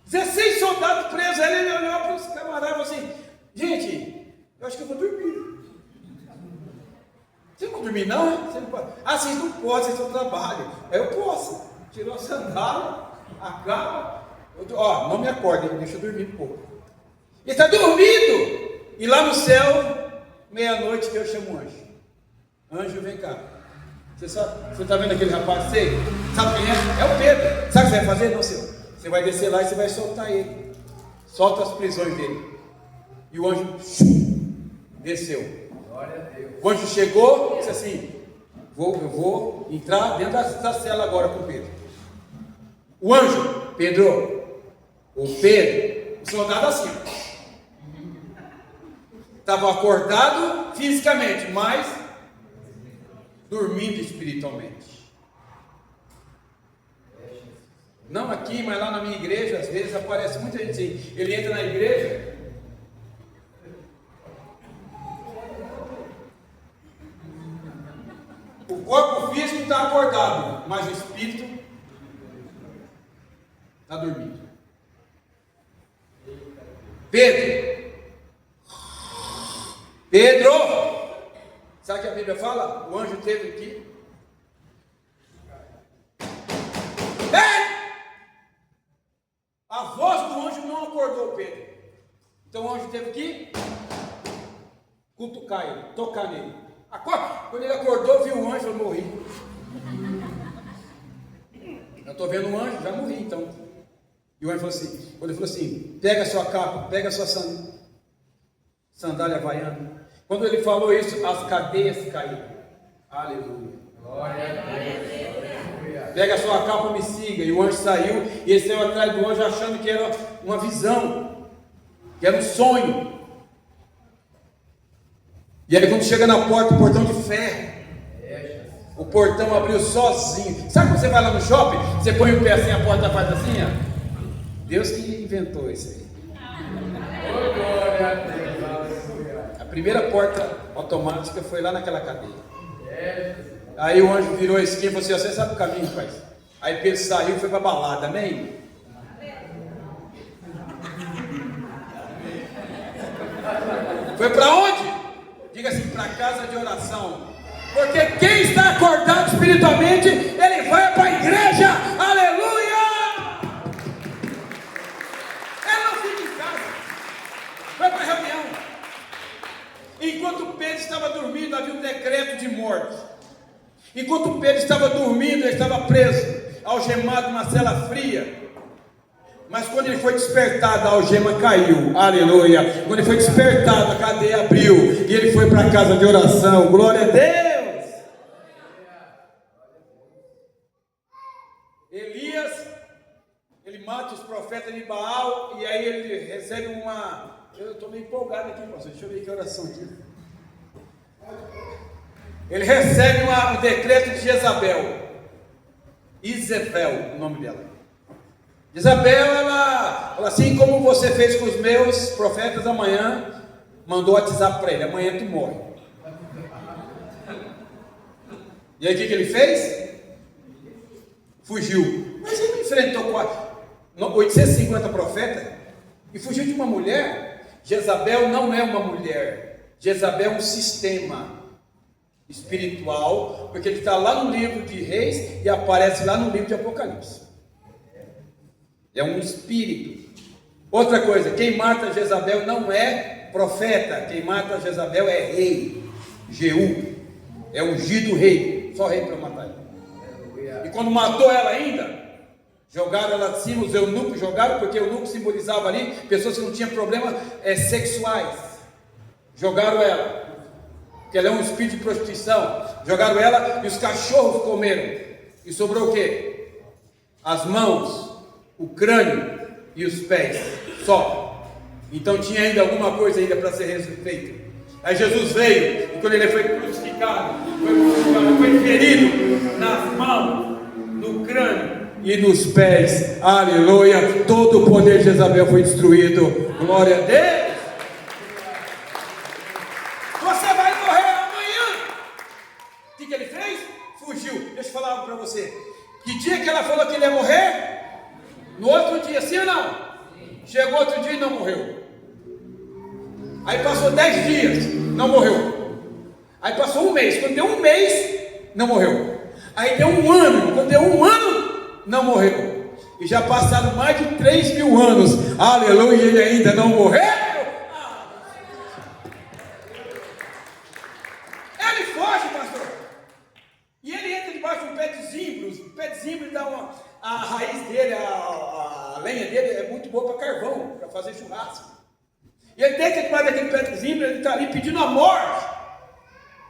16 soldados presos. Aí ele olhou para os camaradas e falou assim: gente, eu acho que eu vou dormir. Você não vai dormir não, hein? Você não pode. Ah, vocês não podem, vocês estão no trabalho. Eu posso. Tirou a sandália, a cama. Não me acorde, deixa eu dormir um pouco. Ele está dormindo. E lá no céu, meia-noite, Deus chama um anjo. Anjo, vem cá. Você está vendo aquele rapaz? Sei. Sabe quem é? É o Pedro. Sabe o que você vai fazer? Não, senhor. Você vai descer lá e você vai soltar ele. Solta as prisões dele. E o anjo desceu. O anjo chegou e disse assim: eu vou entrar dentro da cela agora com Pedro. O anjo, o soldado assim, estava acordado fisicamente, mas dormindo espiritualmente. Não aqui, mas lá na minha igreja, às vezes aparece muita gente assim. Ele entra na igreja, o corpo físico está acordado, mas o espírito está dormindo. Pedro, sabe o que a Bíblia fala? O anjo teve aqui. A voz do anjo não acordou Pedro. Então o anjo teve que cutucar ele, tocar nele. Acorda. Quando ele acordou, viu o anjo, eu morri. Eu estou vendo um anjo, já morri então. E o anjo falou assim, quando ele falou assim: pega a sua capa, pega a sua sandália havaiana. Quando ele falou isso, as cadeias caíram. Aleluia. Glória a Deus. Pega a sua capa, me siga. E o anjo saiu, e ele saiu atrás do anjo achando que era uma visão, que era um sonho. E aí quando chega na porta, o portão de ferro, o portão abriu sozinho. Sabe quando você vai lá no shopping, você põe o pé assim, a porta faz assim, ó? Deus que inventou isso aí. A primeira porta automática foi lá naquela cadeia. Aí o anjo virou a esquina e falou assim: você sabe o caminho, pai? Aí Pedro saiu e foi para a balada, amém? Foi para onde? Diga assim: para casa de oração. Porque quem está acordado espiritualmente, ele vai para a igreja, aleluia! Ele não fica em casa, vai para a reunião. Enquanto Pedro estava dormindo, havia um decreto de morte. Enquanto Pedro estava dormindo, ele estava preso, algemado numa cela fria. Mas quando ele foi despertado, a algema caiu, aleluia. Quando ele foi despertado, a cadeia abriu e ele foi para a casa de oração, glória a Deus. Elias, ele mata os profetas de Baal e aí ele recebe uma... Eu estou meio empolgado aqui, pastor, deixa eu ver que oração aqui. Ele recebe um decreto de Jezabel, Isabel, o nome dela. Isabel, ela assim como você fez com os meus profetas amanhã, mandou WhatsApp para ele: amanhã tu morre. E aí o que ele fez? Fugiu. Mas ele enfrentou 850 profetas e fugiu de uma mulher. Jezabel não é uma mulher, Jezabel é um sistema espiritual, porque ele está lá no livro de Reis e aparece lá no livro de Apocalipse. É um espírito. Outra coisa, quem mata Jezabel não é profeta, quem mata Jezabel é rei, Jeú, é ungido rei, só rei para matar ela. E quando matou ela ainda, jogaram ela de cima, os eunucos jogaram, porque o eunuco simbolizava ali pessoas que não tinham problemas sexuais. Jogaram ela, porque ela é um espírito de prostituição. Jogaram ela e os cachorros comeram. E sobrou o quê? As mãos, o crânio e os pés, só. Então tinha ainda alguma coisa ainda para ser feita. Aí Jesus veio, e quando ele foi crucificado, foi ferido nas mãos, no crânio e nos pés, aleluia. Todo o poder de Jezabel foi destruído, glória a Deus. Você vai morrer amanhã. O que ele fez? Fugiu. Deixa eu falar algo para você. Que dia que ela falou que ele ia morrer? No outro dia, sim ou não? Chegou outro dia e não morreu. Aí passou 10 dias, não morreu. Aí passou um mês, quando deu um mês, não morreu. Aí deu um ano, quando deu um ano, não morreu. E já passaram mais de 3.000 anos, aleluia, e ele ainda não morreu. Ele foge, pastor. E ele entra debaixo de um pé de zimbros. O pé de zimbro dá a raiz dele, a lenha dele é muito boa para carvão, para fazer churrasco. E ele deita debaixo daquele pé de zimbro, ele está ali pedindo a morte.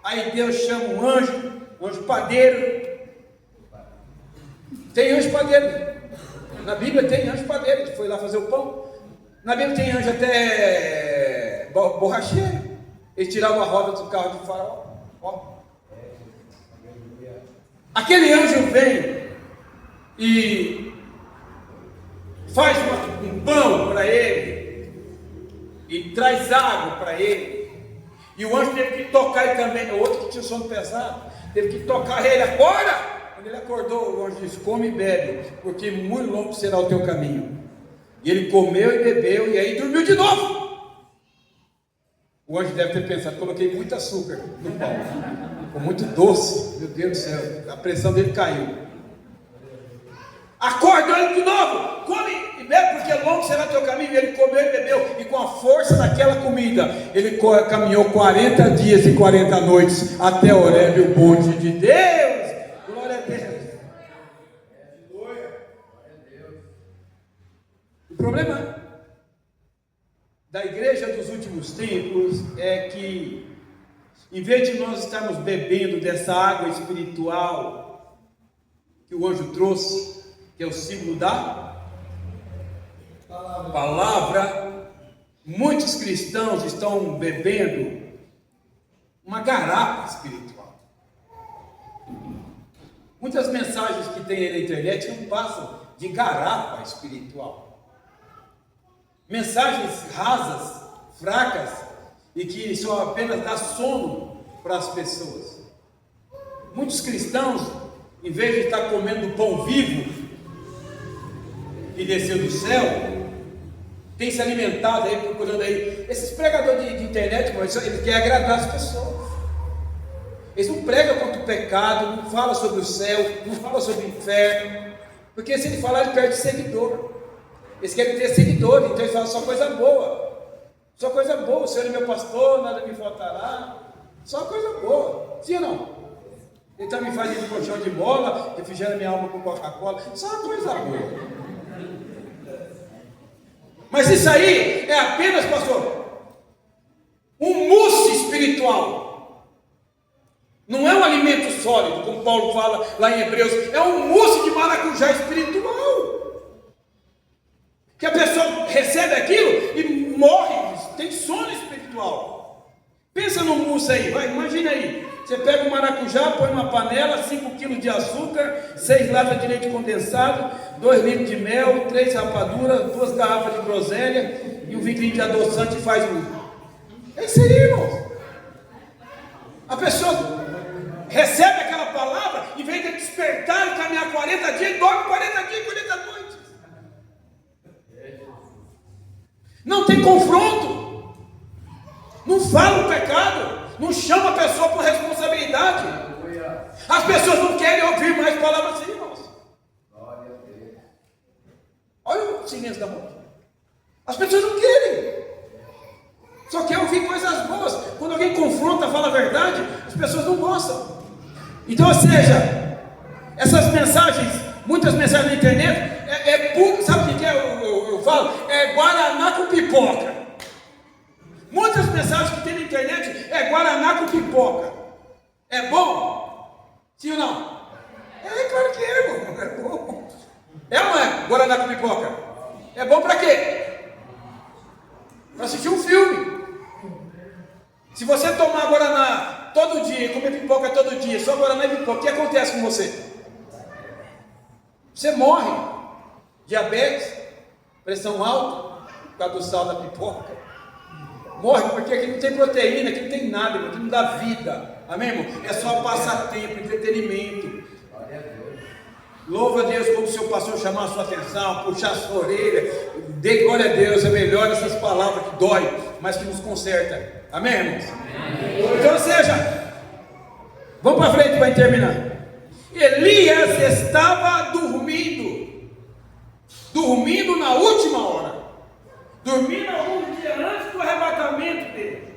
Aí Deus chama um anjo padeiro. Tem anjo padeiro. Na Bíblia tem anjo padeiro, que foi lá fazer o pão. Na Bíblia tem anjo até borracheiro. Ele tirava a roda do carro de faraó. Aquele anjo vem e faz um pão para ele e traz água para ele. E o anjo teve que tocar ele também. O outro que tinha sono pesado teve que tocar ele. Acorda! Quando ele acordou, o anjo disse: come e bebe, porque muito longo será o teu caminho. E ele comeu e bebeu e aí dormiu de novo. O anjo deve ter pensado: coloquei muito açúcar no pão, ficou muito doce, meu Deus do céu, a pressão dele caiu. Acorda ele de novo, come e bebe, porque longo será teu caminho. E ele comeu e bebeu, e com a força daquela comida, ele caminhou 40 dias e 40 noites até Horebe, o monte de Deus. Glória a Deus. O problema da igreja dos últimos tempos é que, em vez de nós estarmos bebendo dessa água espiritual que o anjo trouxe, que é o símbolo da palavra, muitos cristãos estão bebendo uma garapa espiritual. Muitas mensagens que tem aí na internet não passam de garapa espiritual. Mensagens rasas, fracas, e que só apenas dá sono para as pessoas. Muitos cristãos, em vez de estar comendo pão vivo que desceu do céu, tem se alimentado aí, procurando aí. Esses pregadores de internet, eles querem agradar as pessoas. Eles não pregam contra o pecado, não falam sobre o céu, não falam sobre o inferno, porque se ele falar, ele perde seguidor. Eles querem ter seguidores, então eles falam só coisa boa. Só coisa boa, o Senhor é meu pastor, nada me faltará. Só coisa boa, sim ou não? Ele também faz de colchão de bola, refrigera minha alma com Coca-Cola, só coisa boa. Mas isso aí é apenas, pastor, um mousse espiritual. Não é um alimento sólido, como Paulo fala lá em Hebreus, é um mousse de maracujá espiritual. Que a pessoa recebe aquilo e morre, tem sono espiritual. Pensa no mousse aí, vai, imagina aí. Você pega o maracujá, põe numa panela, 5 quilos de açúcar, 6 latas de leite condensado, 2 litros de mel, 3 rapaduras, 2 garrafas de groselha e um vidrinho de adoçante e faz um. É isso aí, irmão. A pessoa recebe aquela palavra, em vez de despertar e caminhar 40 dias, dorme 40 dias e 40 noites. Não tem confronto, não fala o pecado, não chama a pessoa por responsabilidade. As pessoas não querem ouvir mais palavras assim, irmãos. Olha o silêncio da morte. As pessoas não querem, só querem ouvir coisas boas. Quando alguém confronta, fala a verdade, as pessoas não gostam. Então, ou seja, essas mensagens, muitas mensagens na internet, sabe o que é? Eu falo, é Guaraná com pipoca. Muitas mensagens que tem na internet é Guaraná com pipoca. É bom? Sim ou não? É claro que é, irmão. É bom. É ou não é Guaraná com pipoca? É bom para quê? Para assistir um filme. Se você tomar Guaraná todo dia, comer pipoca todo dia, só Guaraná e pipoca, o que acontece com você? Você morre. Diabetes, pressão alta, por causa do sal da pipoca. Morre porque aqui não tem proteína, aqui não tem nada, aqui não dá vida. Amém, irmão? É só passatempo, entretenimento. Louva a Deus como o seu pastor chamar a sua atenção, puxar a sua orelha. Dê glória a Deus, é melhor essas palavras que dói, mas que nos conserta. Amém, irmãos? Amém. Então, ou seja, vamos para frente para terminar. Elias estava dormindo na última hora, dormindo alguns dias antes do arrebatamento dele.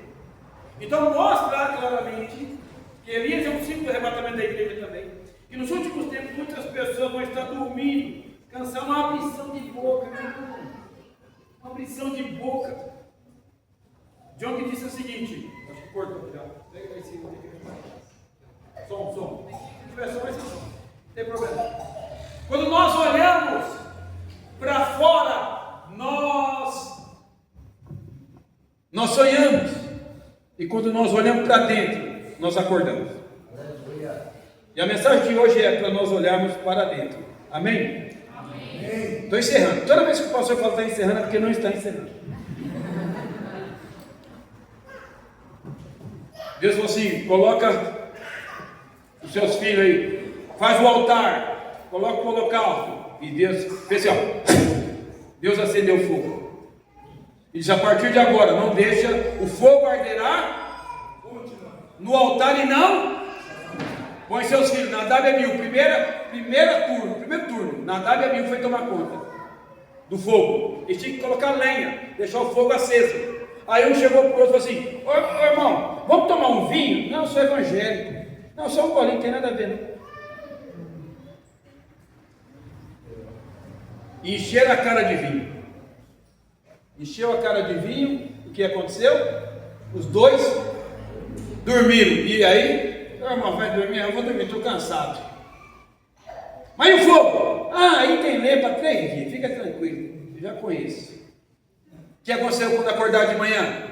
Então mostra claramente que Elias é um símbolo do arrebatamento da igreja também. E nos últimos tempos muitas pessoas vão estar dormindo, cansando, uma abrição de boca, uma abrição de boca. John que disse o seguinte, acho que cortou já, pega aí em cima, som, se tiver som vai ser som, não tem problema. Quando nós olhamos para fora, nós sonhamos, e quando nós olhamos para dentro, nós acordamos. E a mensagem de hoje é para nós olharmos para dentro. Amém? Amém. Estou encerrando. Toda vez que o pastor fala que está encerrando é porque não está encerrando. Deus falou assim, coloca os seus filhos aí, faz o altar, coloca o holocausto. E Deus fez assim, ó, Deus acendeu o fogo. E diz, a partir de agora, não deixa, o fogo arderá no altar e não põe seus filhos. Nadab e Abiú, primeiro turno, Nadab e Abiú foi tomar conta do fogo. Eles tinham que colocar lenha, deixar o fogo aceso. Aí um chegou para o outro e falou assim, ô irmão, vamos tomar um vinho? Não, eu sou evangélico. Não, só um golinho, não tem nada a ver, não. E encheram a cara de vinho. Encheu a cara de vinho, o que aconteceu? Os dois dormiram. E aí, irmão, vai dormir? Eu vou dormir, estou cansado. Mas e o fogo? Ah, aí tem lenha para 3 dias, fica tranquilo, eu já conheço. O que aconteceu quando acordar de manhã?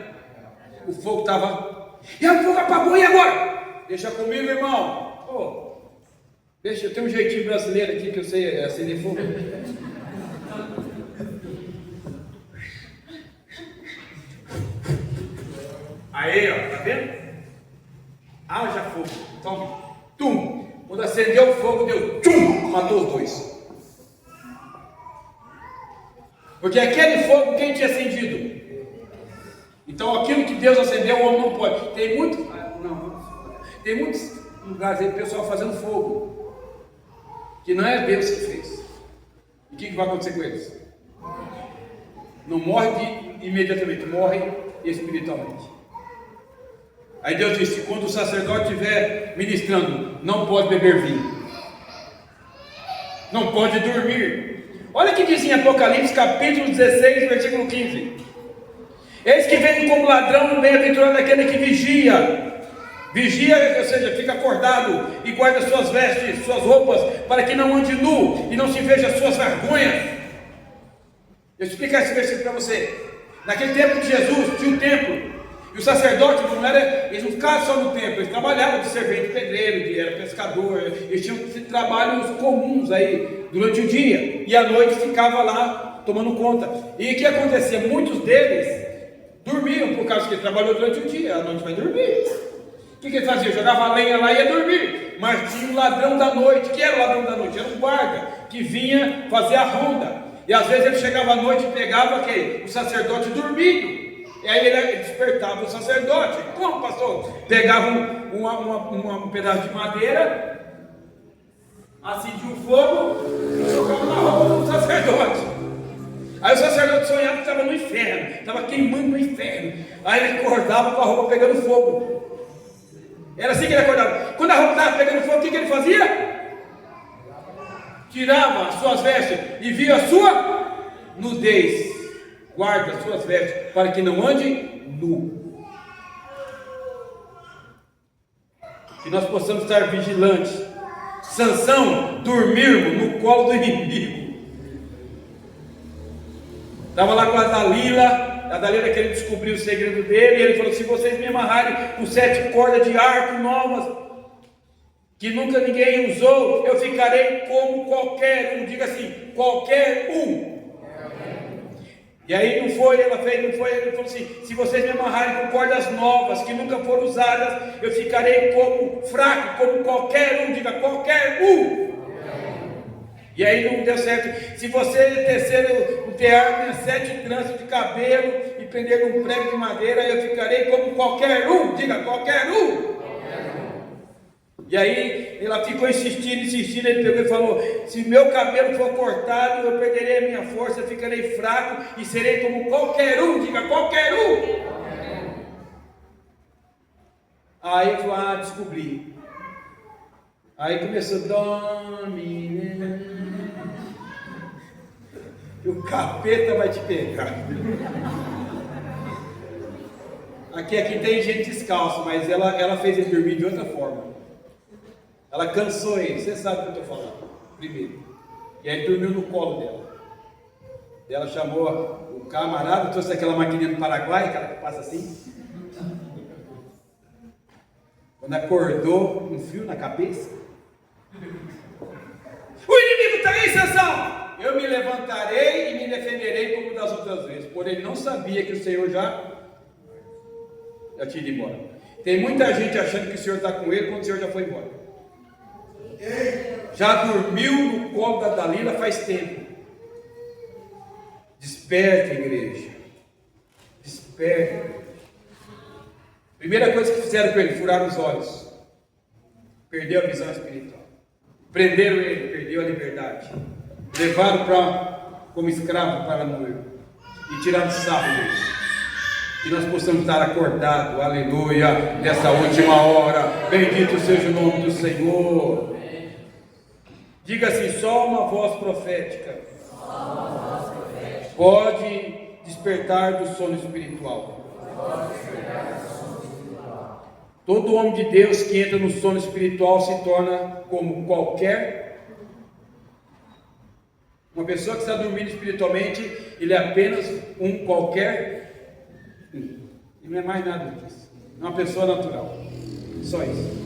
O fogo estava E o fogo apagou, e agora? Deixa comigo, irmão. Oh, deixa, eu tenho um jeitinho brasileiro aqui que eu sei acender fogo. Aí, ó, tá vendo? Haja fogo. Então, tum. Quando acendeu o fogo, deu tum, matou os dois. Porque aquele fogo, quem tinha acendido? Então, aquilo que Deus acendeu, o homem não pode. Tem muitos lugares aí, o pessoal fazendo fogo, que não é Deus que fez. E o que vai acontecer com eles? Não morre imediatamente, morre espiritualmente. Aí Deus disse: quando o sacerdote estiver ministrando, não pode beber vinho, não pode dormir. Olha o que diz em Apocalipse capítulo 16, versículo 15: eis que vem como ladrão, bem-aventurado aquele que vigia, ou seja, fica acordado e guarda suas vestes, suas roupas, para que não ande nu e não se veja as suas vergonhas. Eu explicar esse versículo para você. Naquele tempo de Jesus, tinha um templo. E o sacerdote eles não ficavam só no templo, eles trabalhavam de servente pedreiro, era pescador, eles tinham trabalhos comuns aí durante o dia, e à noite ficava lá tomando conta. E o que acontecia? Muitos deles dormiam, por causa que ele trabalhou durante o dia, à noite vai dormir. O que ele fazia? Jogava lenha lá e ia dormir. Mas tinha um ladrão da noite. Que era o ladrão da noite? Era um guarda que vinha fazer a ronda. E às vezes ele chegava à noite e pegava o sacerdote dormindo. E aí ele despertava o sacerdote. Como, pastor? Pegava um pedaço de madeira, acendia o fogo e jogava na roupa do sacerdote. Aí o sacerdote sonhava que estava no inferno, estava queimando no inferno. Aí ele acordava com a roupa pegando fogo. Era assim que ele acordava. Quando a roupa estava pegando fogo, o que ele fazia? Tirava as suas vestes e via a sua nudez. Guarda as suas vestes para que não ande nu. Que nós possamos estar vigilantes. Sansão, dormirmos no colo do inimigo. Estava lá com a Dalila querendo descobrir o segredo dele, e ele falou: se vocês me amarrarem com 7 cordas de arco novas, que nunca ninguém usou, eu ficarei como qualquer um. Diga assim: qualquer um. E aí ele falou assim: se vocês me amarrarem com cordas novas, que nunca foram usadas, eu ficarei como fraco, como qualquer um. Diga: qualquer um. E aí não deu certo. Se você tecer um tear, 7 tranças de cabelo e prender um prego de madeira, eu ficarei como qualquer um. Diga: qualquer um. E aí ela ficou insistindo, ele pegou e falou: se meu cabelo for cortado, eu perderei a minha força, eu ficarei fraco e serei como qualquer um. Diga: qualquer um. Aí ele falou: descobri. Aí começou: domine. O capeta vai te pegar. Aqui tem gente descalço, mas ela fez ele dormir de outra forma. Ela cansou ele, você sabe o que eu estou falando. Primeiro. E aí dormiu no colo dela. Ela chamou o camarada, trouxe aquela maquininha do Paraguai, aquela que passa assim. Quando acordou, um fio na cabeça. O inimigo está aí, Sansão! Eu me levantarei e me defenderei como das outras vezes. Porém, ele não sabia que o Senhor já tinha ido embora. Tem muita gente achando que o Senhor está com ele quando o Senhor já foi embora. Já dormiu no colo da Dalila faz tempo. Desperta, igreja. Desperta. Primeira coisa que fizeram com ele: furaram os olhos. Perdeu a visão espiritual. Prenderam ele, perdeu a liberdade. Levaram como escravo para morrer. E tiraram sarro dele. Que nós possamos estar acordados, aleluia, nessa última hora. Bendito seja o nome do Senhor. Diga assim: só uma voz profética pode despertar do sono espiritual. Todo homem de Deus que entra no sono espiritual se torna como qualquer. Uma pessoa que está dormindo espiritualmente, ele é apenas um qualquer. E não é mais nada disso. uma pessoa natural. Só isso.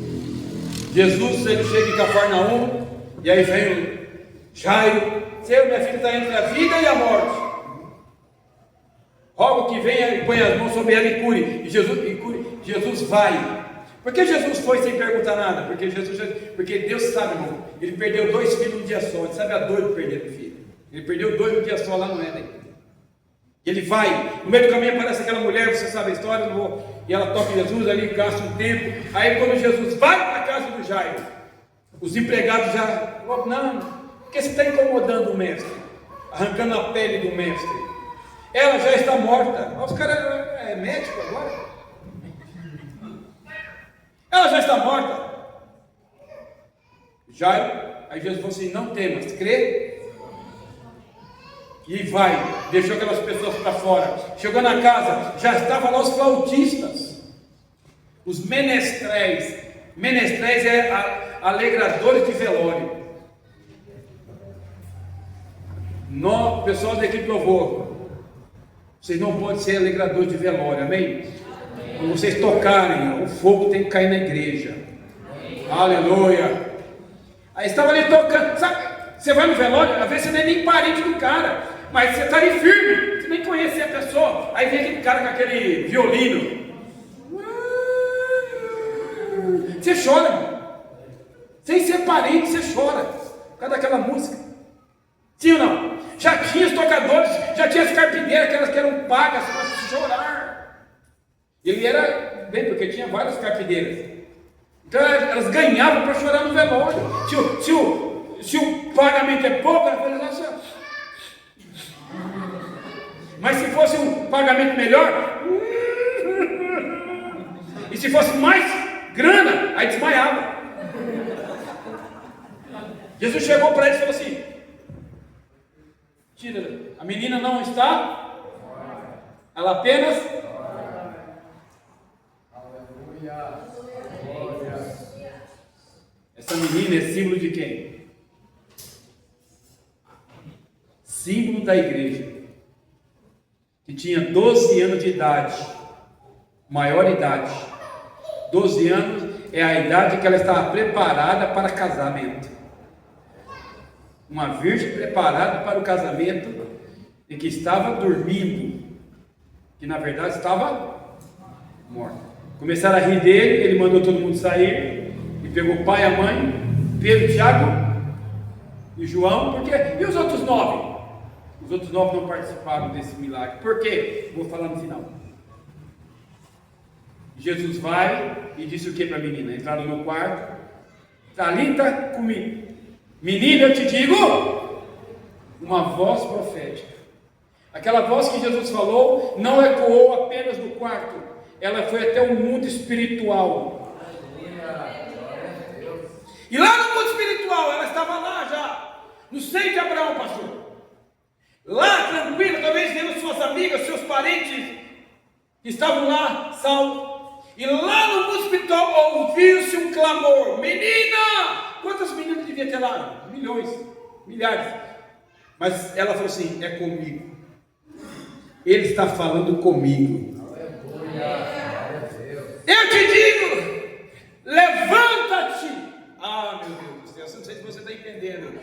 Jesus, ele chega em Cafarnaum, e aí vem o Jairo: Senhor, minha filha está entre a vida e a morte. Rogo que venha e ponha as mãos sobre ela e cure. E Jesus vai. Por que Jesus foi sem perguntar nada? Porque Deus sabe, irmão. Ele perdeu 2 filhos num dia só. Ele sabe a dor de perder um filho. Ele perdeu 2 num dia só lá no Éden. Ele vai. No meio do caminho aparece aquela mulher, você sabe a história, não vou. E ela toca Jesus ali, gasta um tempo. Aí quando Jesus vai para a casa do Jairo, os empregados já: não, porque você está incomodando o mestre, arrancando a pele do mestre. Ela já está morta. Os caras é médico agora. Ela já está morta. Jairo, aí Jesus falou assim: não temas, crê. E vai, deixou aquelas pessoas para fora. Chegou na casa, já estavam lá os flautistas, os menestréis. Menestréis é alegradores de velório. No pessoal da equipe louvor, vocês não podem ser alegradores de velório, amém? Quando vocês tocarem, o fogo tem que cair na igreja. Aleluia. Aí estava ali tocando, sabe? Você vai no velório, às vezes você não é nem parente do cara, mas você está ali firme, você nem conhece a pessoa. Aí vem aquele cara com aquele violino, você chora, irmão. Sem ser parente, você chora por causa daquela música. Sim ou não? Já tinha os tocadores, já tinha as carpideiras, aquelas que eram pagas para chorar. Ele era bem, porque tinha várias carpideiras. Então elas ganhavam para chorar no velório. Se o pagamento é pouco, ela fazia assim. Mas se fosse um pagamento melhor, e se fosse mais grana, aí desmaiava. Jesus chegou para eles e falou assim: tira, a menina não está, ela apenas. Essa menina é símbolo de quem? Símbolo da igreja, que tinha 12 anos de idade, maior idade. 12 anos é a idade que ela estava preparada para casamento. Uma virgem preparada para o casamento e que estava dormindo, que na verdade estava morta. Começaram a rir dele, ele mandou todo mundo sair e pegou o pai, a mãe, Pedro, Tiago e João, porque e os outros 9? Os outros 9 não participaram desse milagre. Por quê? Vou falar no final. Jesus vai e disse o que para a menina? Entraram no quarto. Talita comigo. Menina, eu te digo, uma voz profética. Aquela voz que Jesus falou não ecoou apenas no quarto, ela foi até o mundo espiritual. E lá no mundo espiritual, ela estava lá já, no seio de Abraão, pastor. Lá, tranquila, talvez vendo suas amigas, seus parentes, que estavam lá, salvos. E lá no mundo espiritual ouviu-se um clamor: menina! Quantas meninas devia ter lá? Milhões, milhares. Mas ela falou assim: é comigo. Ele está falando comigo. Eu te digo, levanta-te. Ah, meu Deus do céu, eu não sei se você está entendendo.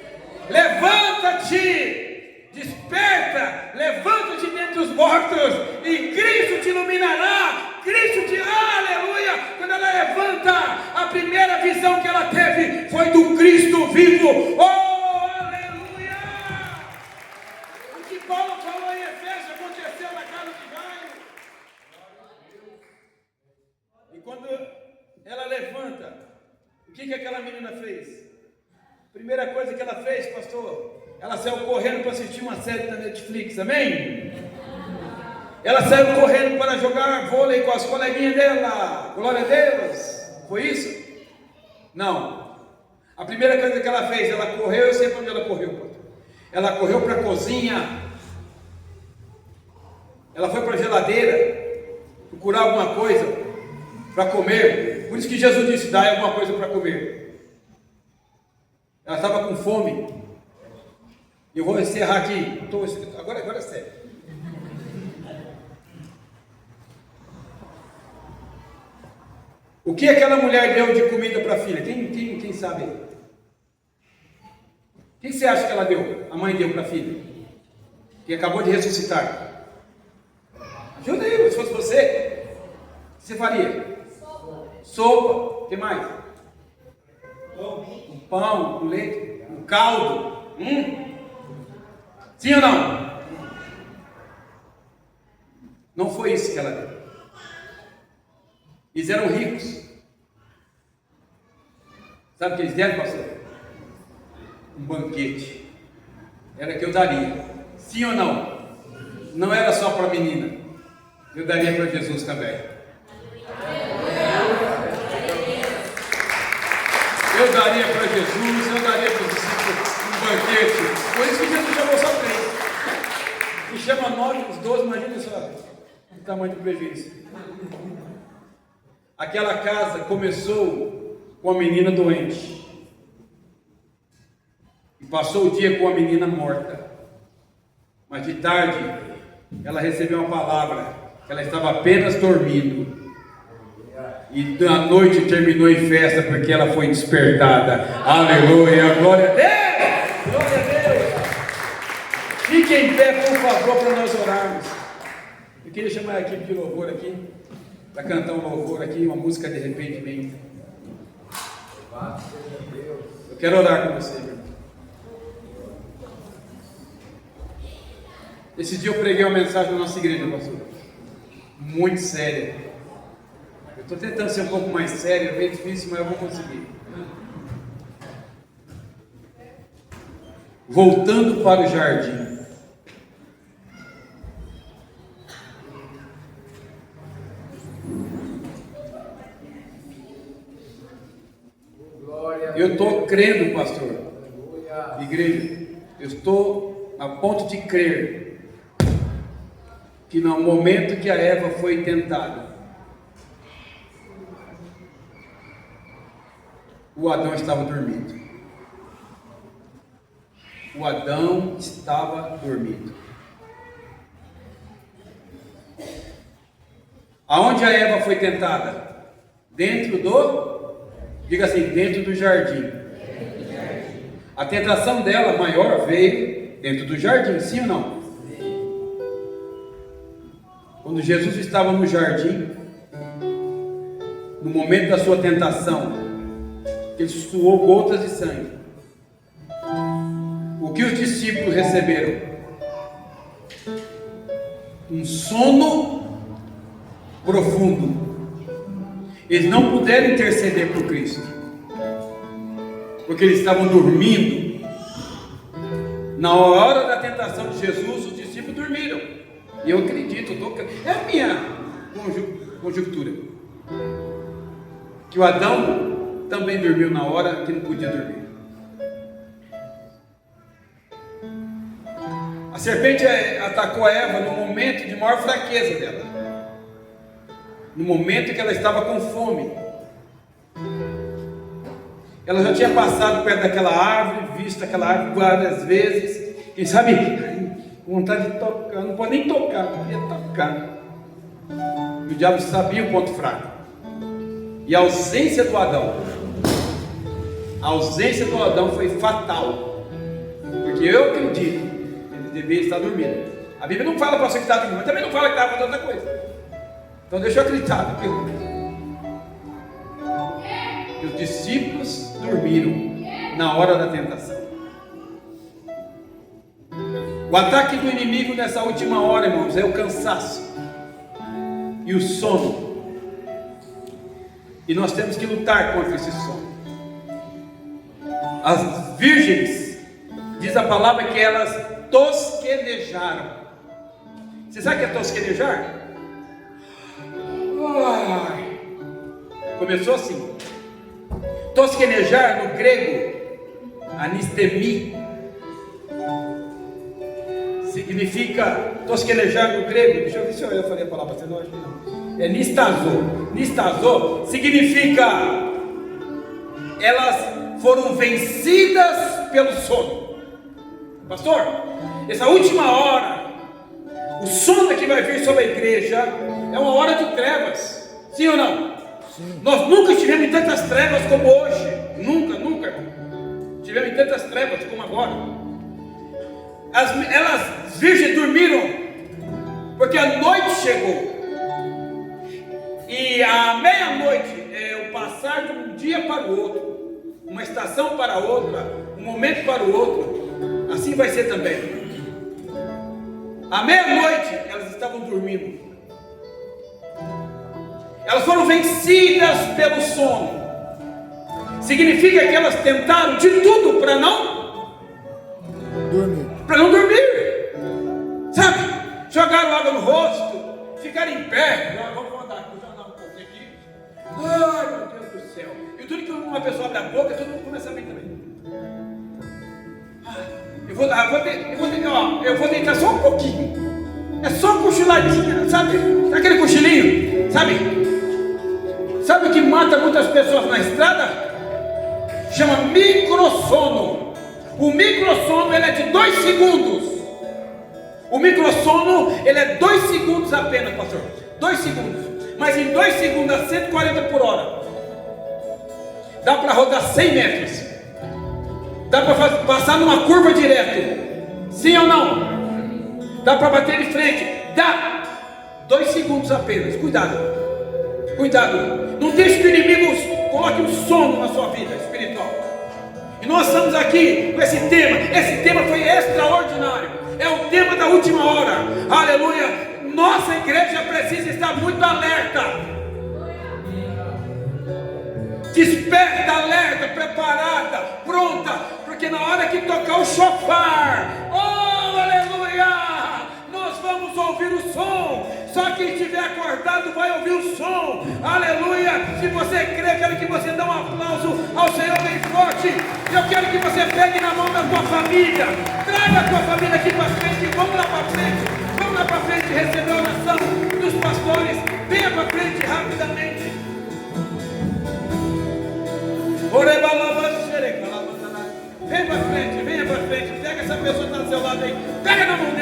Levanta-te, desperta, levanta-te dentre os mortos, e Cristo te iluminará. Cristo te, aleluia. Quando ela levanta, a primeira visão que ela teve foi do Cristo vivo. Oh, aleluia. O que Paulo falou em Efésios aconteceu na casa de Jairo. E quando ela levanta, o que aquela menina fez? Primeira coisa que ela fez, pastor, ela saiu correndo para assistir uma série da Netflix, amém? Ela saiu correndo para jogar vôlei com as coleguinhas dela. Glória a Deus. Foi isso? Não. A primeira coisa que ela fez, ela correu, eu sei para onde ela correu. Ela correu para a cozinha. Ela foi para a geladeira procurar alguma coisa para comer. Por isso que Jesus disse: dá alguma coisa para comer. Ela estava com fome. Eu vou encerrar aqui. Agora é sério. O que aquela mulher deu de comida para a filha? Quem sabe aí? O que você acha que ela deu? A mãe deu para a filha? Que acabou de ressuscitar. Ajuda aí, se fosse você, o que você faria? Sopa. O que mais? Um pão, um leite, um caldo. Sim ou não? Não foi isso que ela deu. Eles eram ricos. Sabe o que eles deram, pastor? Um banquete. Era que eu daria. Sim ou não? Não era só para a menina. Eu daria para Jesus também. Eu daria para Jesus, eu daria para os discípulos um banquete. Por isso que Jesus chamou só 3. E chama 9, os 12, imagina só o tamanho do prejuízo. Aquela casa começou com a menina doente. E passou o dia com a menina morta. Mas de tarde, ela recebeu uma palavra, que ela estava apenas dormindo. E a noite terminou em festa, porque ela foi despertada. Aleluia, glória a Deus! Glória a Deus! Fique em pé, por favor, para nós orarmos. Eu queria chamar a equipe de louvor aqui, para cantar um louvor aqui, uma música de arrependimento. Eu quero orar com você, meu irmão. Esse dia eu preguei uma mensagem na nossa igreja, pastor, muito séria. Eu estou tentando ser um pouco mais sério, é bem difícil, mas eu vou conseguir. Voltando para o jardim. Eu estou crendo, pastor, igreja, eu estou a ponto de crer que no momento que a Eva foi tentada, o Adão estava dormindo. O Adão estava dormindo. Aonde a Eva foi tentada? Dentro do... Diga assim, dentro do jardim. A tentação dela maior veio dentro do jardim, sim ou não? Quando Jesus estava no jardim, no momento da sua tentação, ele suou gotas de sangue. O que os discípulos receberam? Um sono profundo. Eles não puderam interceder por Cristo, porque eles estavam dormindo. Na hora da tentação de Jesus, os discípulos dormiram. E eu acredito, é a minha conjectura, que o Adão também dormiu na hora que não podia dormir. A serpente atacou a Eva no momento de maior fraqueza dela, no momento que ela estava com fome. Ela já tinha passado perto daquela árvore, visto aquela árvore várias vezes. Quem sabe, vontade de tocar, não pode nem tocar, não podia tocar. E o diabo sabia o ponto fraco. E a ausência do Adão foi fatal. Porque eu acredito que ele devia estar dormindo. A Bíblia não fala para você que está dormindo, mas também não fala que estava fazendo outra coisa. Então deixa eu acreditar que os discípulos dormiram na hora da tentação. O ataque do inimigo nessa última hora, irmãos, é o cansaço e o sono. E nós temos que lutar contra esse sono. As virgens, diz a palavra que elas tosquenejaram. Você sabe o que é tosquenejar? Começou assim. Tosquenejar no grego, anistemi, significa tosquenejar no grego. Deixa eu ver se eu falei a palavra, você não acha que não. É nistazo. Nistazo significa elas foram vencidas pelo sono. Pastor, essa última hora, o sono que vai vir sobre a igreja é uma hora de trevas, sim ou não? Nós nunca estivemos em tantas trevas como hoje. Nunca, nunca, irmão. Estivemos em tantas trevas como agora. As virgens dormiram, porque a noite chegou. E a meia-noite é o passar de um dia para o outro, uma estação para outra, um momento para o outro. Assim vai ser também. À meia-noite elas estavam dormindo. Elas foram vencidas pelo sono. Significa que elas tentaram de tudo para não dormir. Sabe? Jogaram água no rosto, ficaram em pé. Vamos andar aqui, vou andar um pouquinho aqui. Ai, meu Deus do céu. E tudo que uma pessoa abre a boca, todo mundo começa a vir também. Eu vou deitar só um pouquinho. É só uma cochiladinha, sabe? Aquele cochilinho, sabe? Sabe o que mata muitas pessoas na estrada? Chama microsono. O microsono, ele é de 2 segundos. O microsono, ele é 2 segundos apenas, pastor. 2 segundos. Mas em 2 segundos, a 140 por hora, dá para rodar 100 metros. Dá para passar numa curva direto. Sim ou não? Dá para bater de frente. Dá. 2 segundos apenas. Cuidado. Cuidado. Não deixe que o inimigo coloque um sono na sua vida espiritual. E nós estamos aqui com esse tema. Esse tema foi extraordinário. É o tema da última hora. Aleluia. Nossa igreja precisa estar muito alerta. Desperta, alerta, preparada, pronta. Porque na hora que tocar o chofar, oh aleluia, nós vamos ouvir o som. Só quem estiver acordado vai ouvir o som. Aleluia. Se você crê, quero que você dê um aplauso ao Senhor bem forte. Eu quero que você pegue na mão da tua família. Traga a tua família aqui para frente. Vamos lá para frente. Vamos lá para frente receber a oração dos pastores. Venha para frente rapidamente. Vem para frente, venha para frente. Pega essa pessoa que está do seu lado aí. Pega na mão dele.